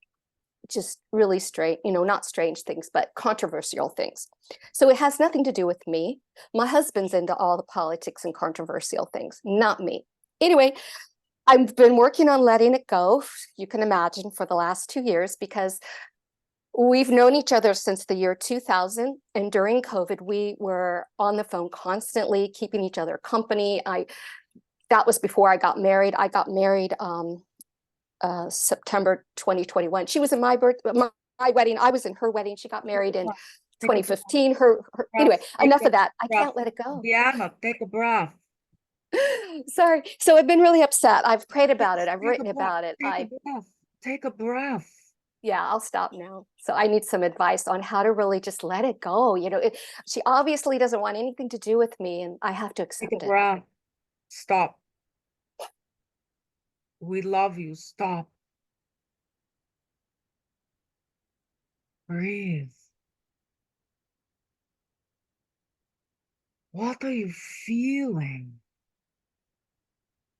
just really strange, not strange things, but controversial things. So it has nothing to do with me. My husband's into all the politics and controversial things, not me. Anyway, I've been working on letting it go, you can imagine, for the last 2 years, because we've known each other since the year 2000. And during COVID, we were on the phone constantly, keeping each other company. That was before I got married. I got married September 2021. She was in my wedding. I was in her wedding. She got married in 2015. Anyway, enough of that. I can't let it go. Diana, take a breath. Sorry. So I've been really upset. I've prayed about it. I've written about it. Take a breath. Yeah, I'll stop now. So I need some advice on how to really just let it go. She obviously doesn't want anything to do with me, and I have to accept Take a it. breath. Stop. We love you. Stop. Breathe. What are you feeling?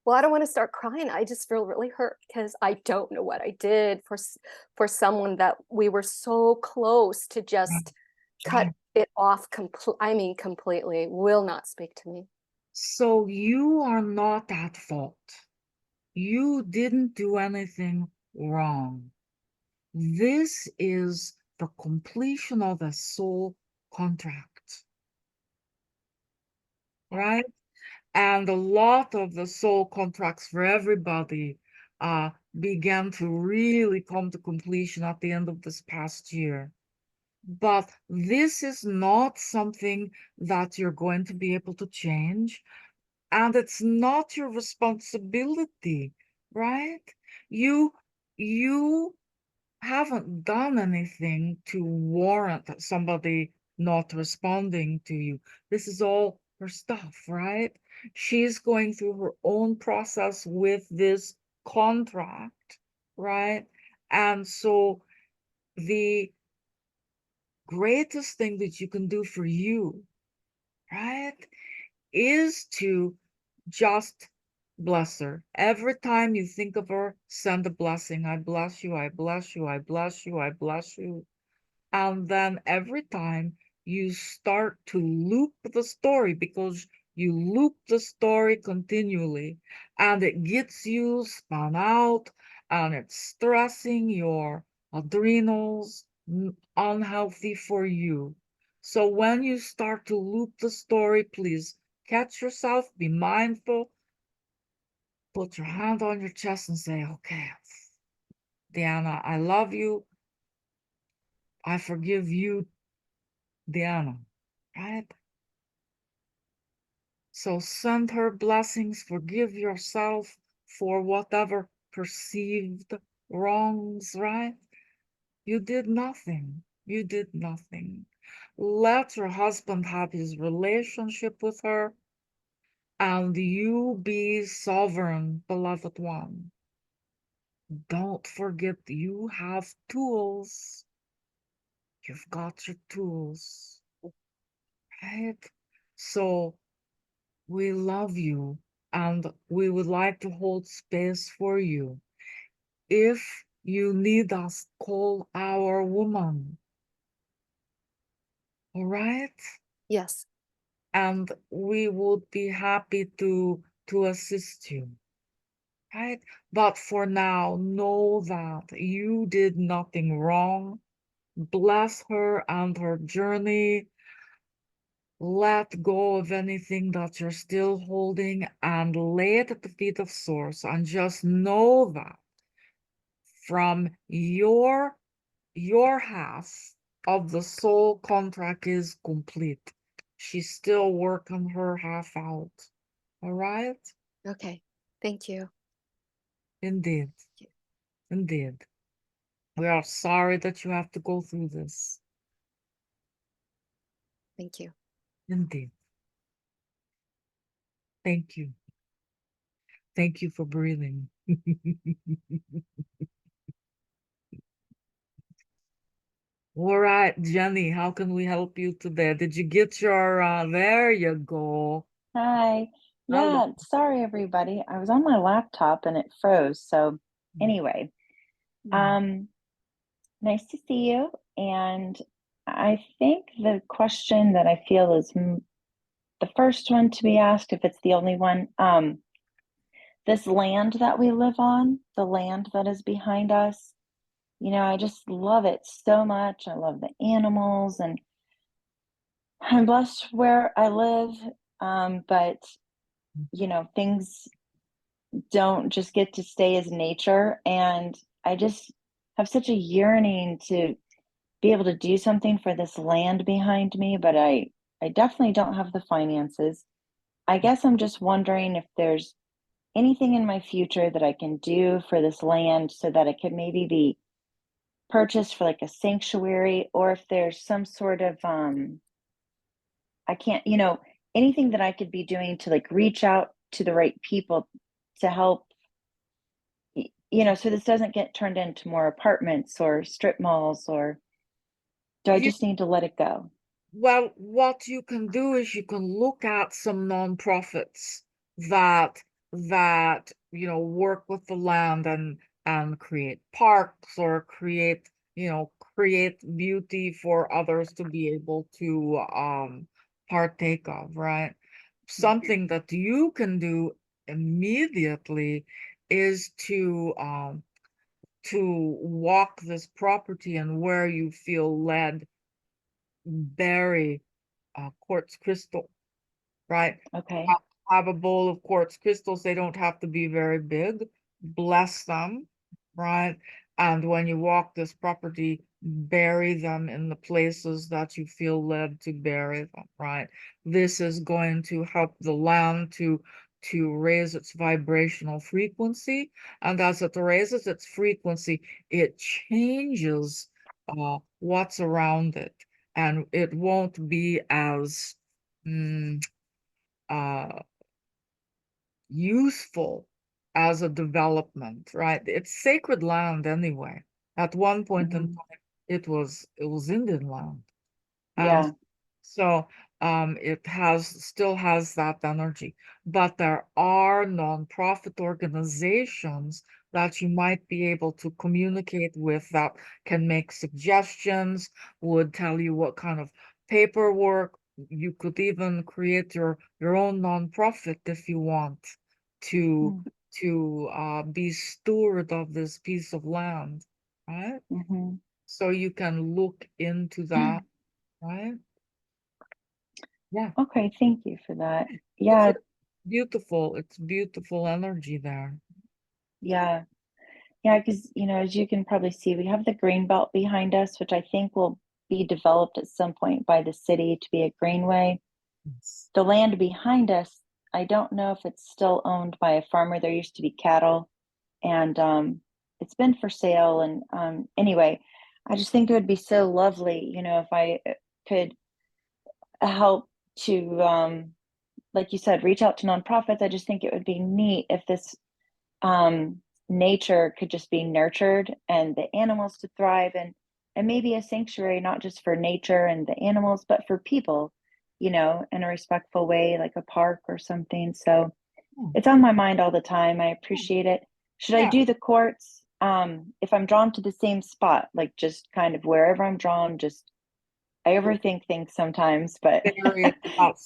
Well, I don't want to start crying. I just feel really hurt because I don't know what I did for someone that we were so close to just cut it off completely, will not speak to me. So you are not at fault. You didn't do anything wrong. This is the completion of a soul contract, right? And a lot of the soul contracts for everybody began to really come to completion at the end of this past year. But this is not something that you're going to be able to change. And it's not your responsibility, right? You haven't done anything to warrant somebody not responding to you. This is all her stuff, right? She's going through her own process with this contract, right? And so the greatest thing that you can do for you, right, is to just bless her. Every time you think of her, send a blessing. I bless you, I bless you, I bless you, I bless you. And then every time you start to loop the story, because you loop the story continually and it gets you spun out and it's stressing your adrenals, unhealthy for you. So when you start to loop the story, please catch yourself, be mindful, put your hand on your chest and say, okay, Deanna, I love you. I forgive you, Deanna, right? So send her blessings, forgive yourself for whatever perceived wrongs, right? You did nothing. You did nothing. Let your husband have his relationship with her, and you be sovereign, beloved one. Don't forget you have tools. You've got your tools, right? So we love you and we would like to hold space for you. If you need us, call our woman. All right? Yes. And we would be happy to assist you. Right? But for now, know that you did nothing wrong. Bless her and her journey. Let go of anything that you're still holding and lay it at the feet of Source, and just know that from your half of the soul contract is complete. She's still working her half out. All right? Okay. Thank you. Indeed. Indeed. We are sorry that you have to go through this. Thank you. Indeed. Thank you. Thank you for breathing. All right, Jenny, how can we help you today? Did you get your, there you go. Hi. Yeah, sorry everybody. I was on my laptop and it froze. So anyway, nice to see you. And I think the question that I feel is the first one to be asked, if it's the only one, this land that we live on, the land that is behind us, you know, I just love it so much. I love the animals and I'm blessed where I live. But you know, things don't just get to stay as nature. And I just have such a yearning to be able to do something for this land behind me, but I definitely don't have the finances. I guess I'm just wondering if there's anything in my future that I can do for this land so that it could maybe be purchased for like a sanctuary, or if there's some sort of I can't, you know, anything that I could be doing to like reach out to the right people to help, you know, so this doesn't get turned into more apartments or strip malls, or do I just need to let it go? Well, what you can do is you can look at some nonprofits that that, work with the land and create parks or create, create beauty for others to be able to partake of, right? Something that you can do immediately is to walk this property, and where you feel led, bury quartz crystal, right? Okay. Have a bowl of quartz crystals. They don't have to be very big. Bless them, right? And when you walk this property, bury them in the places that you feel led to bury them, right? This is going to help the land to raise its vibrational frequency. And as it raises its frequency, it changes what's around it. And it won't be as useful as a development, right? It's sacred land anyway. At one point in time, it was Indian land. And Yeah. so it still has that energy. But there are nonprofit organizations that you might be able to communicate with that can make suggestions, would tell you what kind of paperwork. You could even create your own nonprofit if you want to be steward of this piece of land, right? So you can look into that, right? Yeah. Okay, thank you for that. Yeah, It's beautiful energy there. yeah. Yeah, because as you can probably see, we have the green belt behind us, which I think will be developed at some point by the city to be a greenway. Yes. The land behind us, I don't know if it's still owned by a farmer. There used to be cattle, and it's been for sale. And anyway, I just think it would be so lovely, if I could help to, like you said, reach out to nonprofits. I just think it would be neat if this nature could just be nurtured and the animals could thrive, and maybe a sanctuary, not just for nature and the animals, but for people, in a respectful way, like a park or something. So it's on my mind all the time. I appreciate it. Should I Yeah. do the courts if I'm drawn to the same spot, like just kind of wherever I'm drawn? Just I overthink things sometimes, but Bury it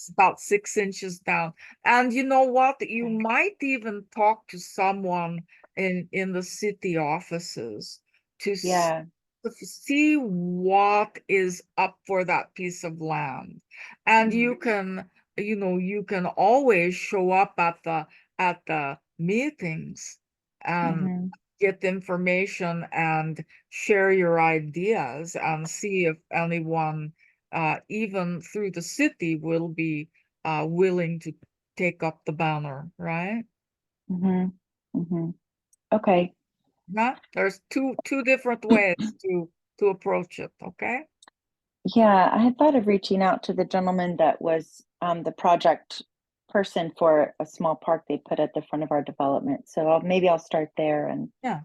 about 6 inches down. And you know what? You might even talk to someone in the city offices to yeah. see what is up for that piece of land. And you can, you can always show up at the meetings and get information and share your ideas and see if anyone even through the city will be willing to take up the banner, right? Okay. Yeah, there's two different ways to approach it, okay? Yeah, I had thought of reaching out to the gentleman that was the project person for a small park they put at the front of our development. So maybe I'll start there. And Yeah,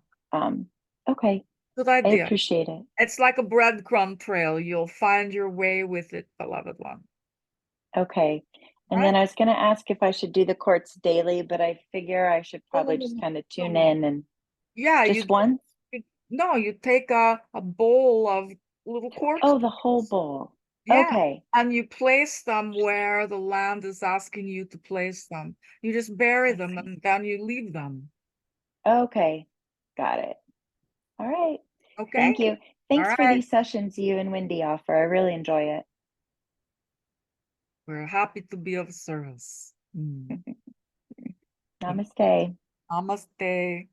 okay, good I idea. appreciate it. It's like a breadcrumb trail. You'll find your way with it, beloved one. Okay. And then I was going to ask if I should do the courts daily, but I figure I should probably just kind of tune in and Yeah, just once. No, you take a bowl of little quartz. Oh, the whole bowl. Yeah. Okay. And you place them where the land is asking you to place them. You just bury them and then you leave them. Okay. Got it. All right. Okay. Thank you. Thanks All for right. these sessions you and Wendy offer. I really enjoy it. We're happy to be of service. Namaste. Namaste.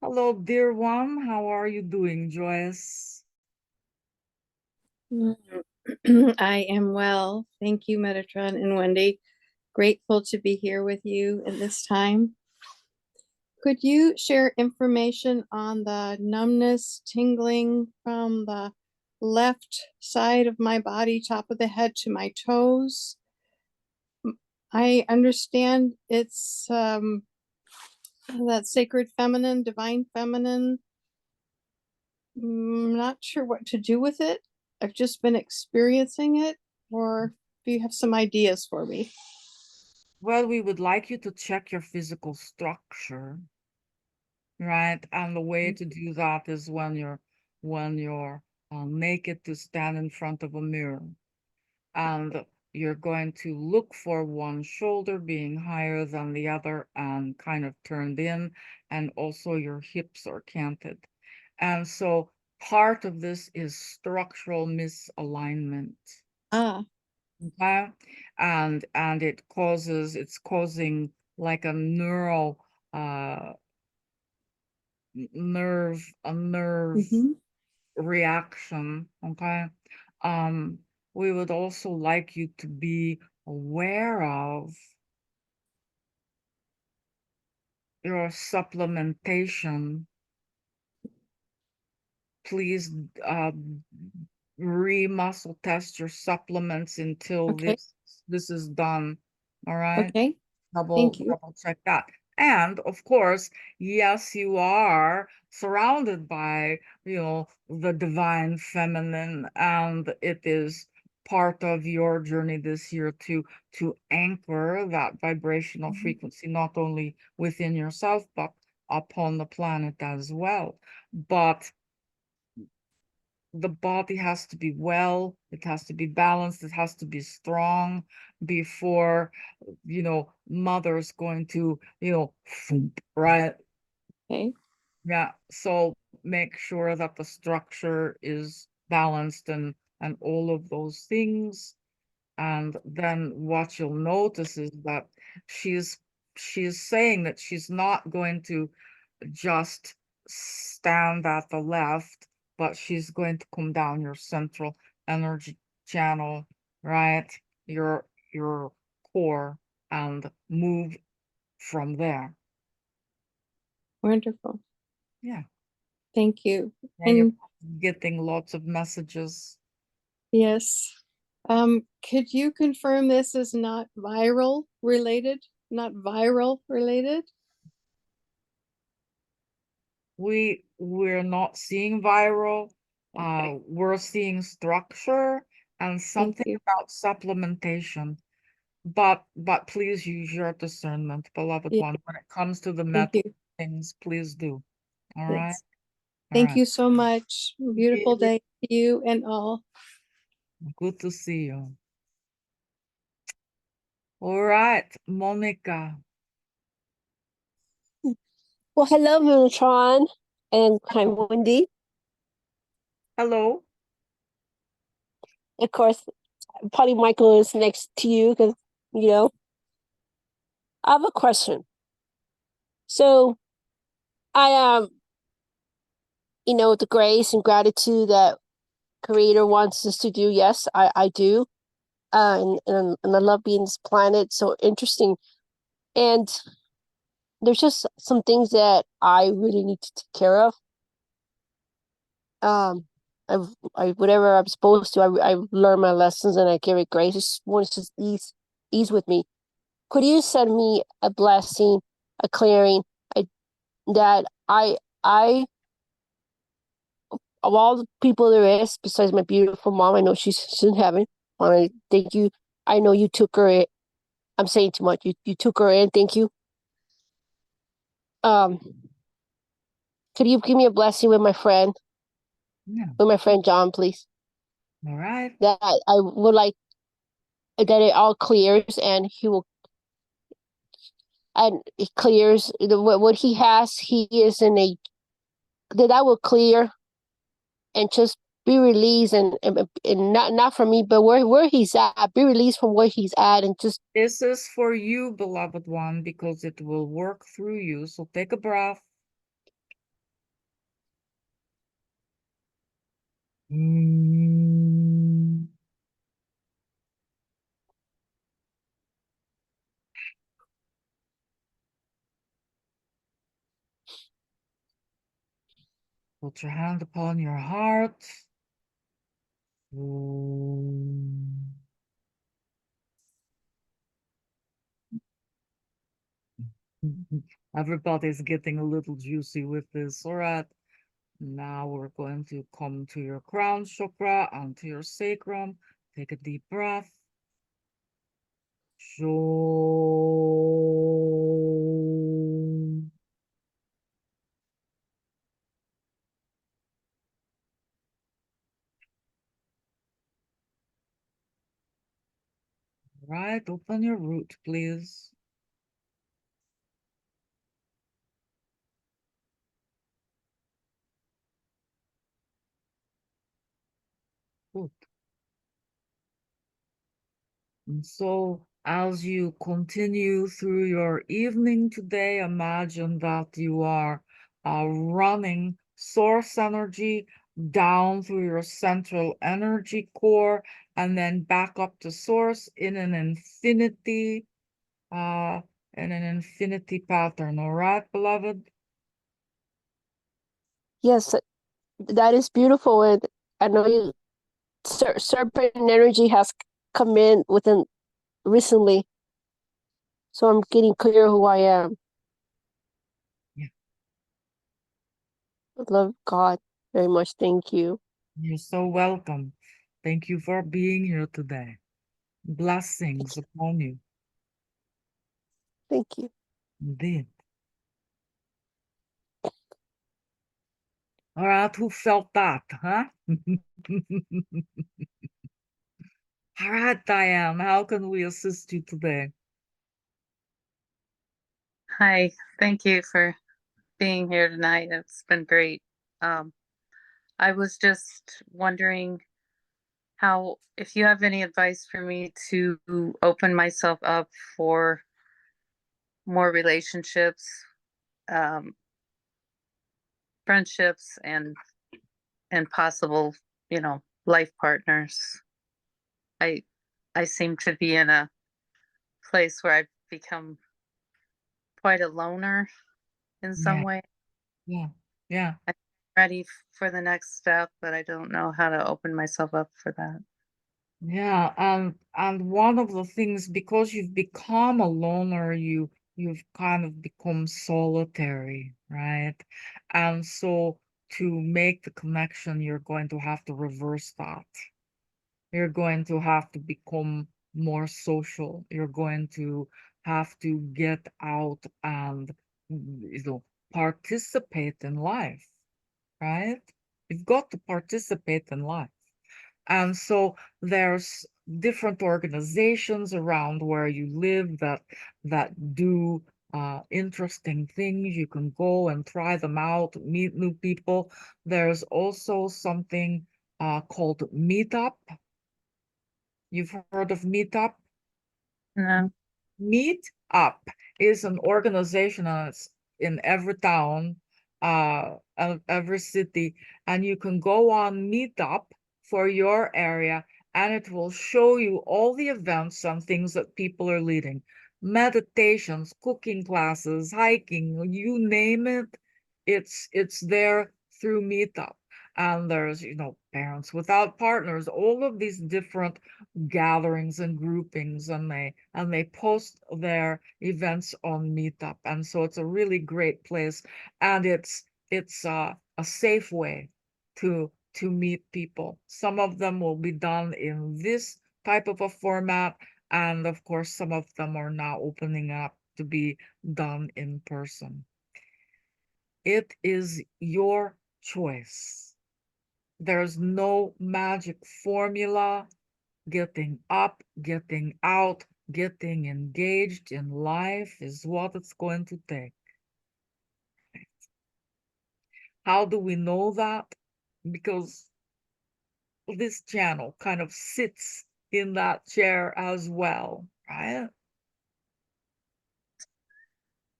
Hello, dear one. How are you doing, Joyce? I am well. Thank you, Metatron and Wendy. Grateful to be here with you at this time. Could you share information on the numbness, tingling from the left side of my body, top of the head to my toes? I understand it's that sacred feminine, divine feminine. I'm not sure what to do with it. I've just been experiencing it or do you have some ideas for me? Well, we would like you to check your physical structure, right? And the way to do that is when you're naked, to stand in front of a mirror, and you're going to look for one shoulder being higher than the other and kind of turned in, and also your hips are canted. And so part of this is structural misalignment. Ah, Okay? And it's causing like a neural nerve mhm. reaction. Okay. We would also like you to be aware of your supplementation. Please re-muscle test your supplements until Okay, this is done. All right. okay, Double thank you. check that. And of course, yes, you are surrounded by, the divine feminine, and it is part of your journey this year to anchor that vibrational Mhm. frequency, not only within yourself, but upon the planet as well. But the body has to be well, it has to be balanced, it has to be strong before, mother's going to, thump, right? Okay, Yeah, so make sure that the structure is balanced and all of those things. And then what you'll notice is that she's she's saying that she's not going to just stand at the left, but she's going to come down your central energy channel, right? Your core, and move from there. wonderful. Yeah. Thank you. And you're And getting lots of messages. yes, could you confirm this is not viral related? Not viral related? We're not seeing viral, Okay, we're seeing structure and thank something you. about supplementation. But please use your discernment, beloved Yeah, one. When it comes to the thank metal you. things, please do. All right. Yes. All Thank right. you so much. Beautiful Really day to you and all. good to see you. All right, Monica. Well, hello, Metatron, and hi, Wendy. Hello. Of course, probably Michael is next to you because, I have a question. So I, the grace and gratitude that Creator wants us to do. Yes, I do. And I love being this planet. So interesting. And there's just some things that I really need to take care of. I whatever I'm supposed to, I learn my lessons and I carry grace. Just want to ease with me. Could you send me a blessing, a clearing, that I of all the people there is besides my beautiful mom, I know she's in heaven. I thank you. I know you took her in. I'm saying too much. You took her in. Thank you. Um, could you give me a blessing with my friend, Yeah. John, please? All right. That I would like that it all clears and he will, and it clears what he has. He is in a that will clear and just be released and not from me, but where he's at, be released from where he's at, and just This is for you, beloved one, because it will work through you. So take a breath. Put your hand upon your heart. Everybody's getting a little juicy with this. All right. Now we're going to come to your crown chakra and to your sacrum. Take a deep breath. Shalom. Right, open your root, please. Good. And so as you continue through your evening today, imagine that you are running source energy down through your central energy core and then back up to source in an infinity pattern. All right, beloved? Yes, that is beautiful. And I know you serpent energy has come in within recently. So I'm getting clear who I am. Yeah. I love God very much. Thank you. You're so welcome. Thank you for being here today. Blessings upon you. Thank you. Indeed. All right, who felt that, huh? All right, Diane, how can we assist you today? Hi, thank you for being here tonight. It's been great. I was just wondering if you have any advice for me to open myself up for more relationships, um, friendships, and possible, life partners. I I seem to be in a place where I've become quite a loner in some Yeah, way. yeah. I'm ready for the next step, but I don't know how to open myself up for that. Yeah, and one of the things, because you've become a loner, you've kind of become solitary, right? And so to make the connection, you're going to have to reverse that. You're going to have to become more social. You're going to have to get out and participate in life, right? You've got to participate in life. And so there's different organizations around where you live that do interesting things. You can go and try them out, meet new people. There's also something called Meetup. You've heard of Meetup? No. Meet Up is an organization that's in every town, every city, and you can go on Meetup for your area, and it will show you all the events and things that people are leading. Meditations, cooking classes, hiking, you name it, it's there through Meetup. And there's, Parents Without Partners, all of these different gatherings and groupings, and they post their events on Meetup. And so it's a really great place, and it's a safe way to meet people. Some of them will be done in this type of a format, and of course some of them are now opening up to be done in person. It is your choice. There's no magic formula. Getting up, getting out, getting engaged in life is what it's going to take. How do we know that? Because this channel kind of sits in that chair as well, right?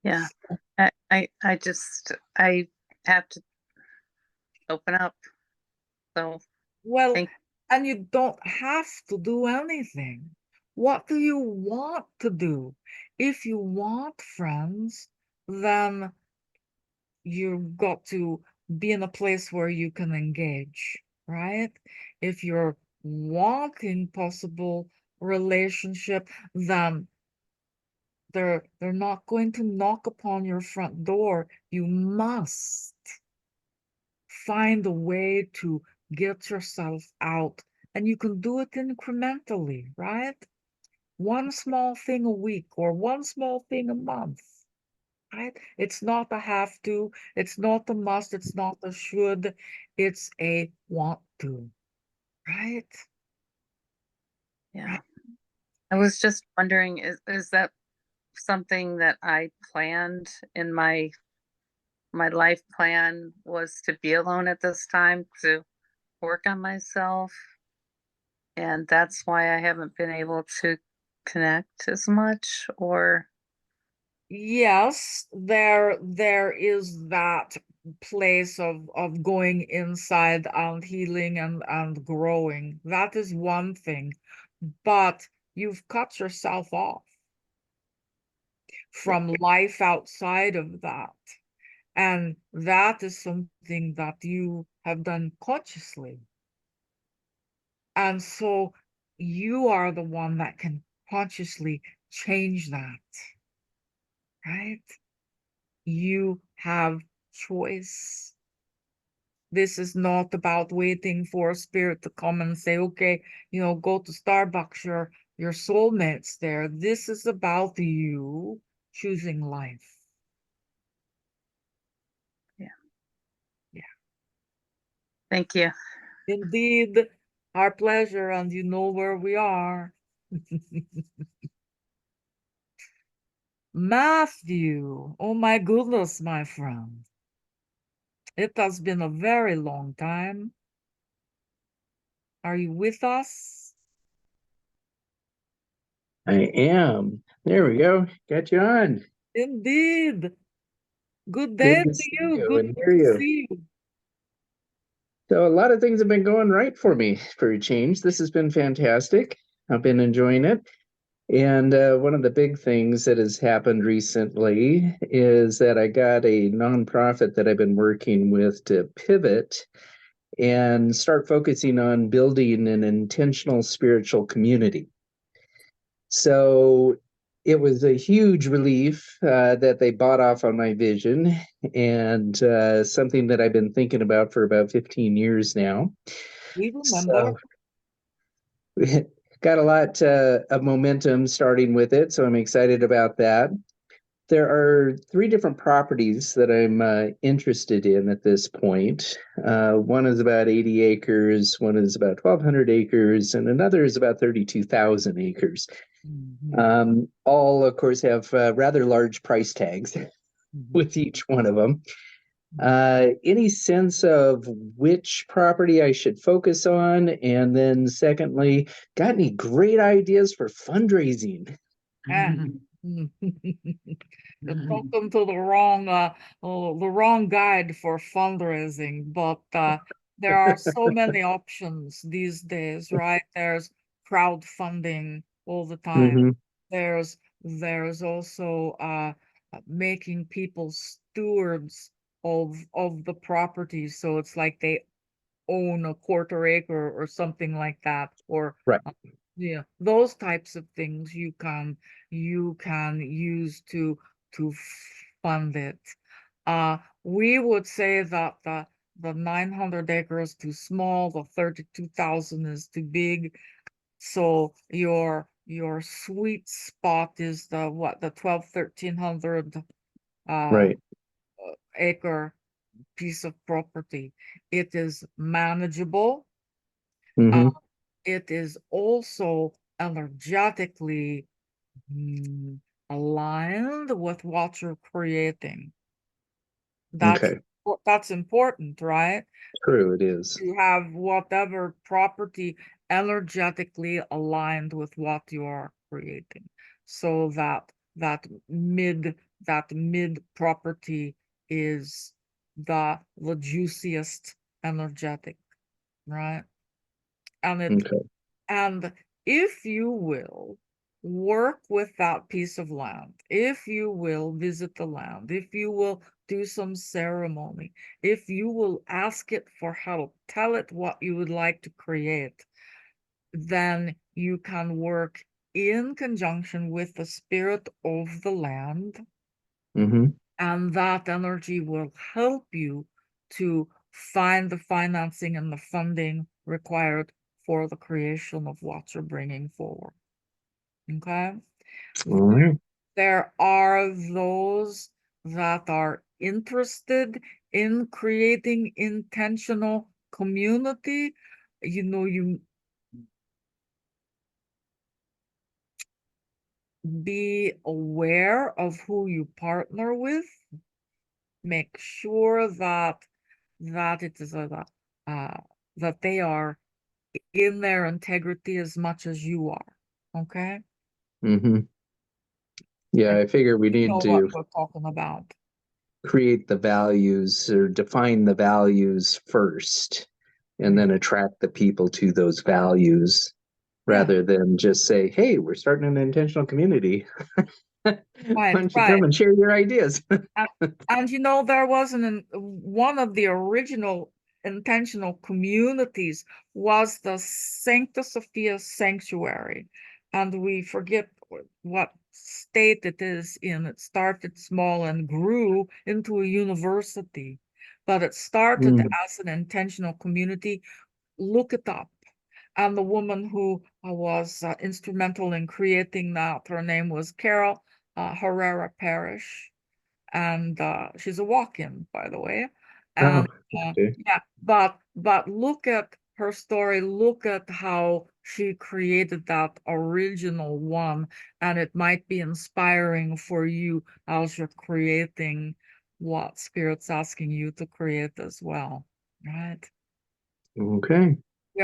Yeah. I have to open up. So Well, thank and you don't have to do anything. What do you want to do? If you want friends, then you've got to be in a place where you can engage, right? If you're wanting possible relationship, then they're not going to knock upon your front door. You must find a way to get yourself out, and you can do it incrementally, right? one small thing a week or one small thing a month, right? It's not a have to, it's not a must, it's not a should, it's a want to, right? Yeah. I was just wondering, is that something that I planned in my life plan, was to be alone at this time, to work on myself? And that's why I haven't been able to connect as much, or Yes, there is that place of going inside and healing and growing. That is one thing, but you've cut yourself off from life outside of that. And that is something that you have done consciously. And so you are the one that can consciously change that, right? You have choice. This is not about waiting for a spirit to come and say, okay, go to Starbucks, your soulmate's there. This is about you choosing life. Yeah. thank you. Indeed, our pleasure, and you know where we are. Matthew, oh my goodness, my friend. It has been a very long time. Are you with us? I am. There we go. Got you on. Indeed. Good day Good to to see you. you Good and hear to you. see you. So a lot of things have been going right for me for a change. This has been fantastic. I've been enjoying it. And one of the big things that has happened recently is that I got a nonprofit that I've been working with to pivot and start focusing on building an intentional spiritual community. So it was a huge relief that they bought off on my vision, and something that I've been thinking about for about 15 years now. We remember. So got a lot of momentum starting with it, so I'm excited about that. There are 3 different properties that I'm interested in at this point. One is about 80 acres, one is about 1,200 acres, and another is about 32,000 acres. All, of course, have rather large price tags with each one of them. Any sense of which property I should focus on? And then secondly, got any great ideas for fundraising? You're talking to the wrong guide for fundraising, but there are so many options these days, right? There's crowdfunding all the time. There's also making people stewards of the property, so it's like they own a quarter acre or something like that, or right. Yeah, those types of things you can use to fund it. We would say that the 900 acres too small, the 32,000 is too big. So your sweet spot is the 1,1300 right. acre piece of property. It is manageable. It is also energetically aligned with what you're creating. That's important, right? True, it is. You have whatever property energetically aligned with what you are creating, so that mid property is the juiciest energetic, right? And if you will work with that piece of land, if you will visit the land, if you will do some ceremony, if you will ask it for help, tell it what you would like to create, then you can work in conjunction with the spirit of the land. And that energy will help you to find the financing and the funding required for the creation of what you're bringing forward. Okay. All right. There are those that are interested in creating intentional community. You be aware of who you partner with. Make sure that it is that they are in their integrity as much as you are. Okay. Mm-hmm. Yeah, I figure we You know need what to we're talking about. create the values or define the values first, and then attract the people to those values rather than just say, hey, we're starting an intentional community. Why don't you come and share your ideas? And there was one of the original intentional communities was the Sancta Sophia Sanctuary, and we forget what state it is in. It started small and grew into a university, but it started as an intentional community. Look it up. And the woman who was instrumental in creating that, her name was Carol Herrera Parrish, and she's a walk-in, by the way. And yeah, but look at her story, look at how she created that original one, and it might be inspiring for you as you're creating what Spirit's asking you to create as well, right? Okay. We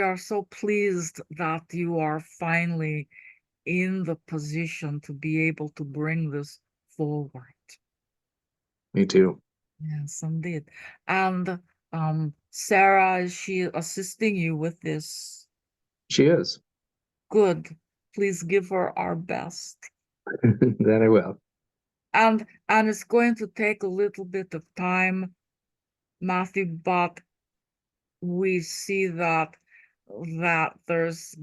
are so pleased that you are finally in the position to be able to bring this forward. Me too. Yes, indeed. And Sarah, is she assisting you with this? She is. Good. Please give her our best. That I will. And it's going to take a little bit of time, Matthew, but we see that there's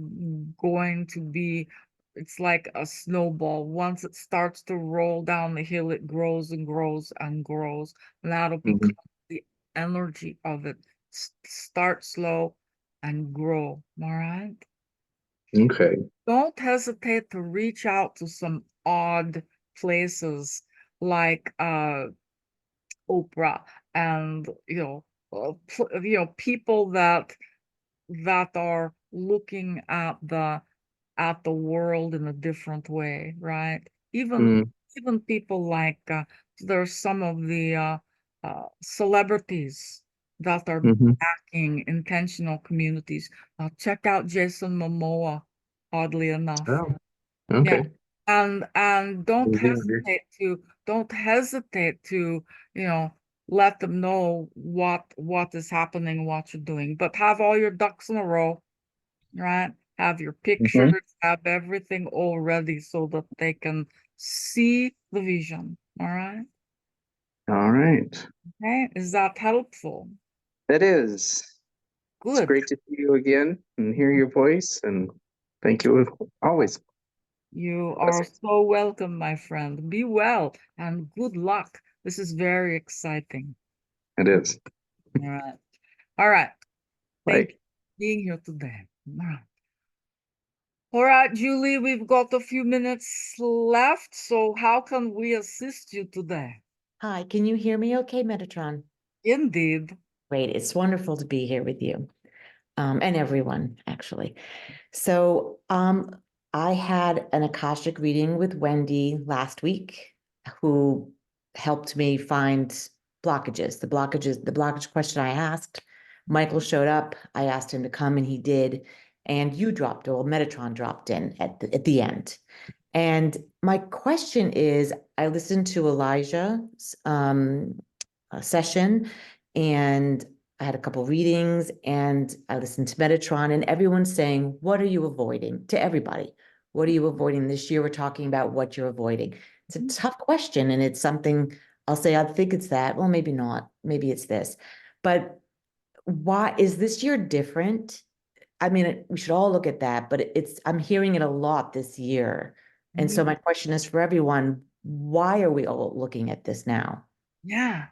going to be, it's like a snowball. Once it starts to roll down the hill, it grows and grows and grows. And that'll become the energy of it. Start slow and grow. All right. Okay. Don't hesitate to reach out to some odd places like Oprah and people that are looking at the world in a different way, right? Even people like there's some of the celebrities that are backing intentional communities. Check out Jason Momoa, oddly enough. Oh, okay. Yeah. And don't hesitate to, let them know what is happening, what you're doing, but have all your ducks in a row, right? Have your pictures, have everything all ready so that they can see the vision. All right. All right. Okay. Is that helpful? It is. Good. It's great to see you again and hear your voice, and thank you always. You are so welcome, my friend. Be well and good luck. This is very exciting. It is. All right. All right. Thank you Bye. for being here today. All right. All right, Julie, we've got a few minutes left. So how can we assist you today? Hi, can you hear me okay, Metatron? Indeed. Great, it's wonderful to be here with you, and everyone, actually. So, I had an Akashic reading with Wendy last week, who helped me find blockages. The blockage question I asked, Michael showed up, I asked him to come and he did, and you dropped, or Metatron dropped in at the end. And my question is, I listened to Elijah's session, and I had a couple readings, and I listened to Metatron, and everyone's saying, what are you avoiding? To everybody, what are you avoiding this year? We're talking about what you're avoiding. It's a tough question, and it's something I'll say, I think it's that. Well, maybe not. Maybe it's this. But why is this year different? I mean, we should all look at that, but I'm hearing it a lot this year. And so my question is for everyone, why are we all looking at this now? Yeah,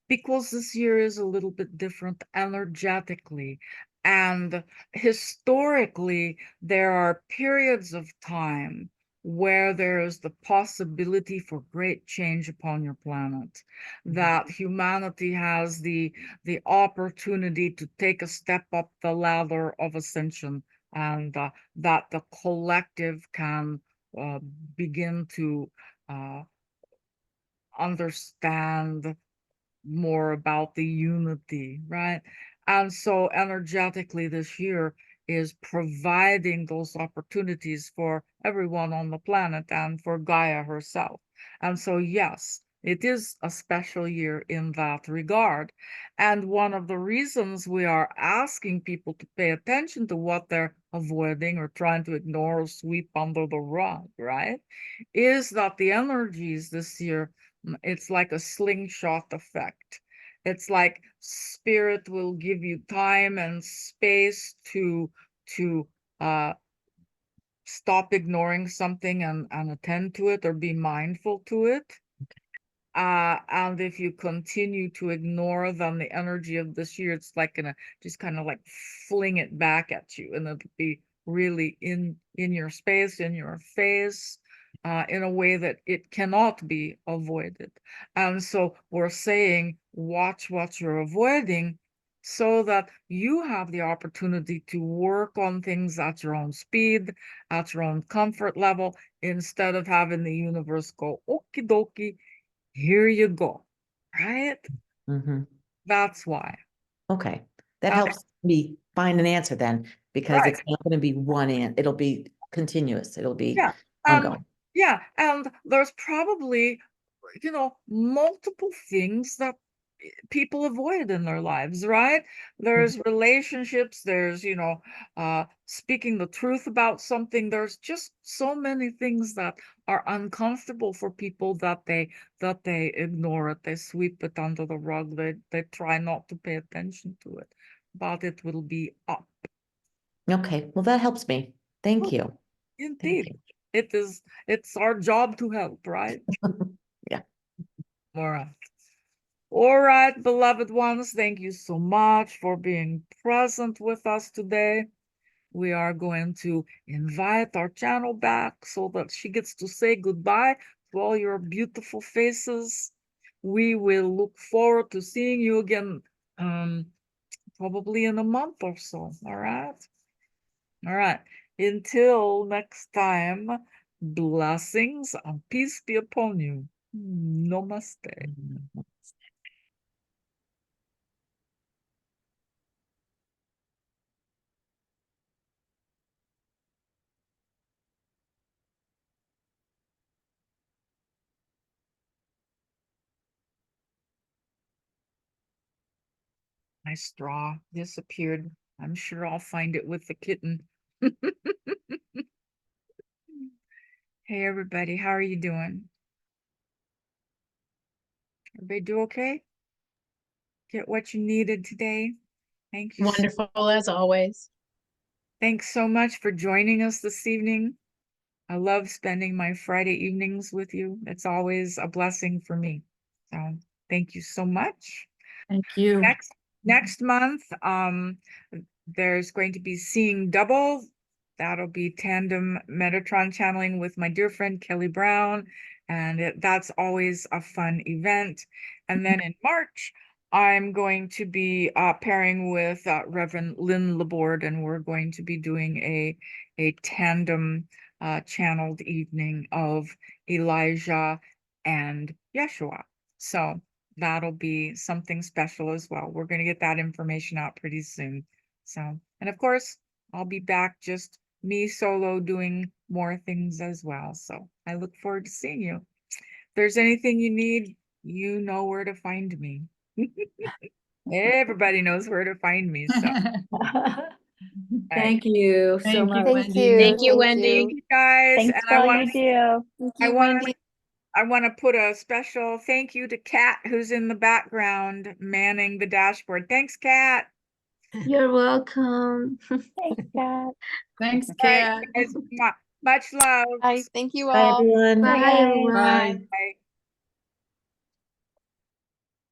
because this year is a little bit different energetically. And historically, there are periods of time where there is the possibility for great change upon your planet, that humanity has the opportunity to take a step up the ladder of ascension, and that the collective can begin to understand more about the unity, right? And so energetically this year is providing those opportunities for everyone on the planet and for Gaia herself. And so, yes, it is a special year in that regard. And one of the reasons we are asking people to pay attention to what they're avoiding or trying to ignore or sweep under the rug, right, is that the energies this year, it's like a slingshot effect. It's like spirit will give you time and space to uh stop ignoring something and attend to it or be mindful to it. And if you continue to ignore them, the energy of this year, it's like gonna just kind of like fling it back at you, and it'll be really in your space, in your face, in a way that it cannot be avoided. And so we're saying, watch what you're avoiding, so that you have the opportunity to work on things at your own speed, at your own comfort level, instead of having the universe go, okie dokie, here you go, right? Mm-hmm. That's why. Okay, that helps me find an answer then, because Right. it's not going to be it'll be continuous. It'll be Yeah. ongoing. Yeah, and there's probably, multiple things that people avoid in their lives, right? There's relationships, there's, speaking the truth about something. There's just so many things that are uncomfortable for people that they ignore it, they sweep it under the rug, they try not to pay attention to it, but it will be up. Okay, well, that helps me. Thank you. Indeed. It's our job to help, right? Yeah. All right. All right, beloved ones, thank you so much for being present with us today. We are going to invite our channel back so that she gets to say goodbye to all your beautiful faces. We will look forward to seeing you again, probably in a month or so. All right. All right. Until next time, blessings and peace be upon you. Namaste. My straw disappeared. I'm sure I'll find it with the kitten. Hey, everybody, how are you doing? Everybody do okay? Get what you needed today? Thank you. Wonderful as always. Thanks so much for joining us this evening. I love spending my Friday evenings with you. It's always a blessing for me. So thank you so much. Thank you. Next month, there's going to be Seeing Double. That'll be tandem Metatron channeling with my dear friend Kelly Brown, and that's always a fun event. And then in March, I'm going to be pairing with Reverend Lynn Laborde, and we're going to be doing a tandem channeled evening of Elijah and Yeshua. So that'll be something special as well. We're going to get that information out pretty soon. So, and of course, I'll be back just me solo doing more things as well. So I look forward to seeing you. If there's anything you need, you know where to find me. Everybody knows where to find me. So Thank you so much. Thank you, Wendy. Thank you guys. Thanks And for all you do. I want to put a special thank you to Kat, who's in the background manning the dashboard. Thanks, Kat. You're welcome. Thanks, Kat. Thanks, All right, Kat. guys, much love. Bye. Thank you Bye, all. everyone. Bye, everyone. Bye. Bye.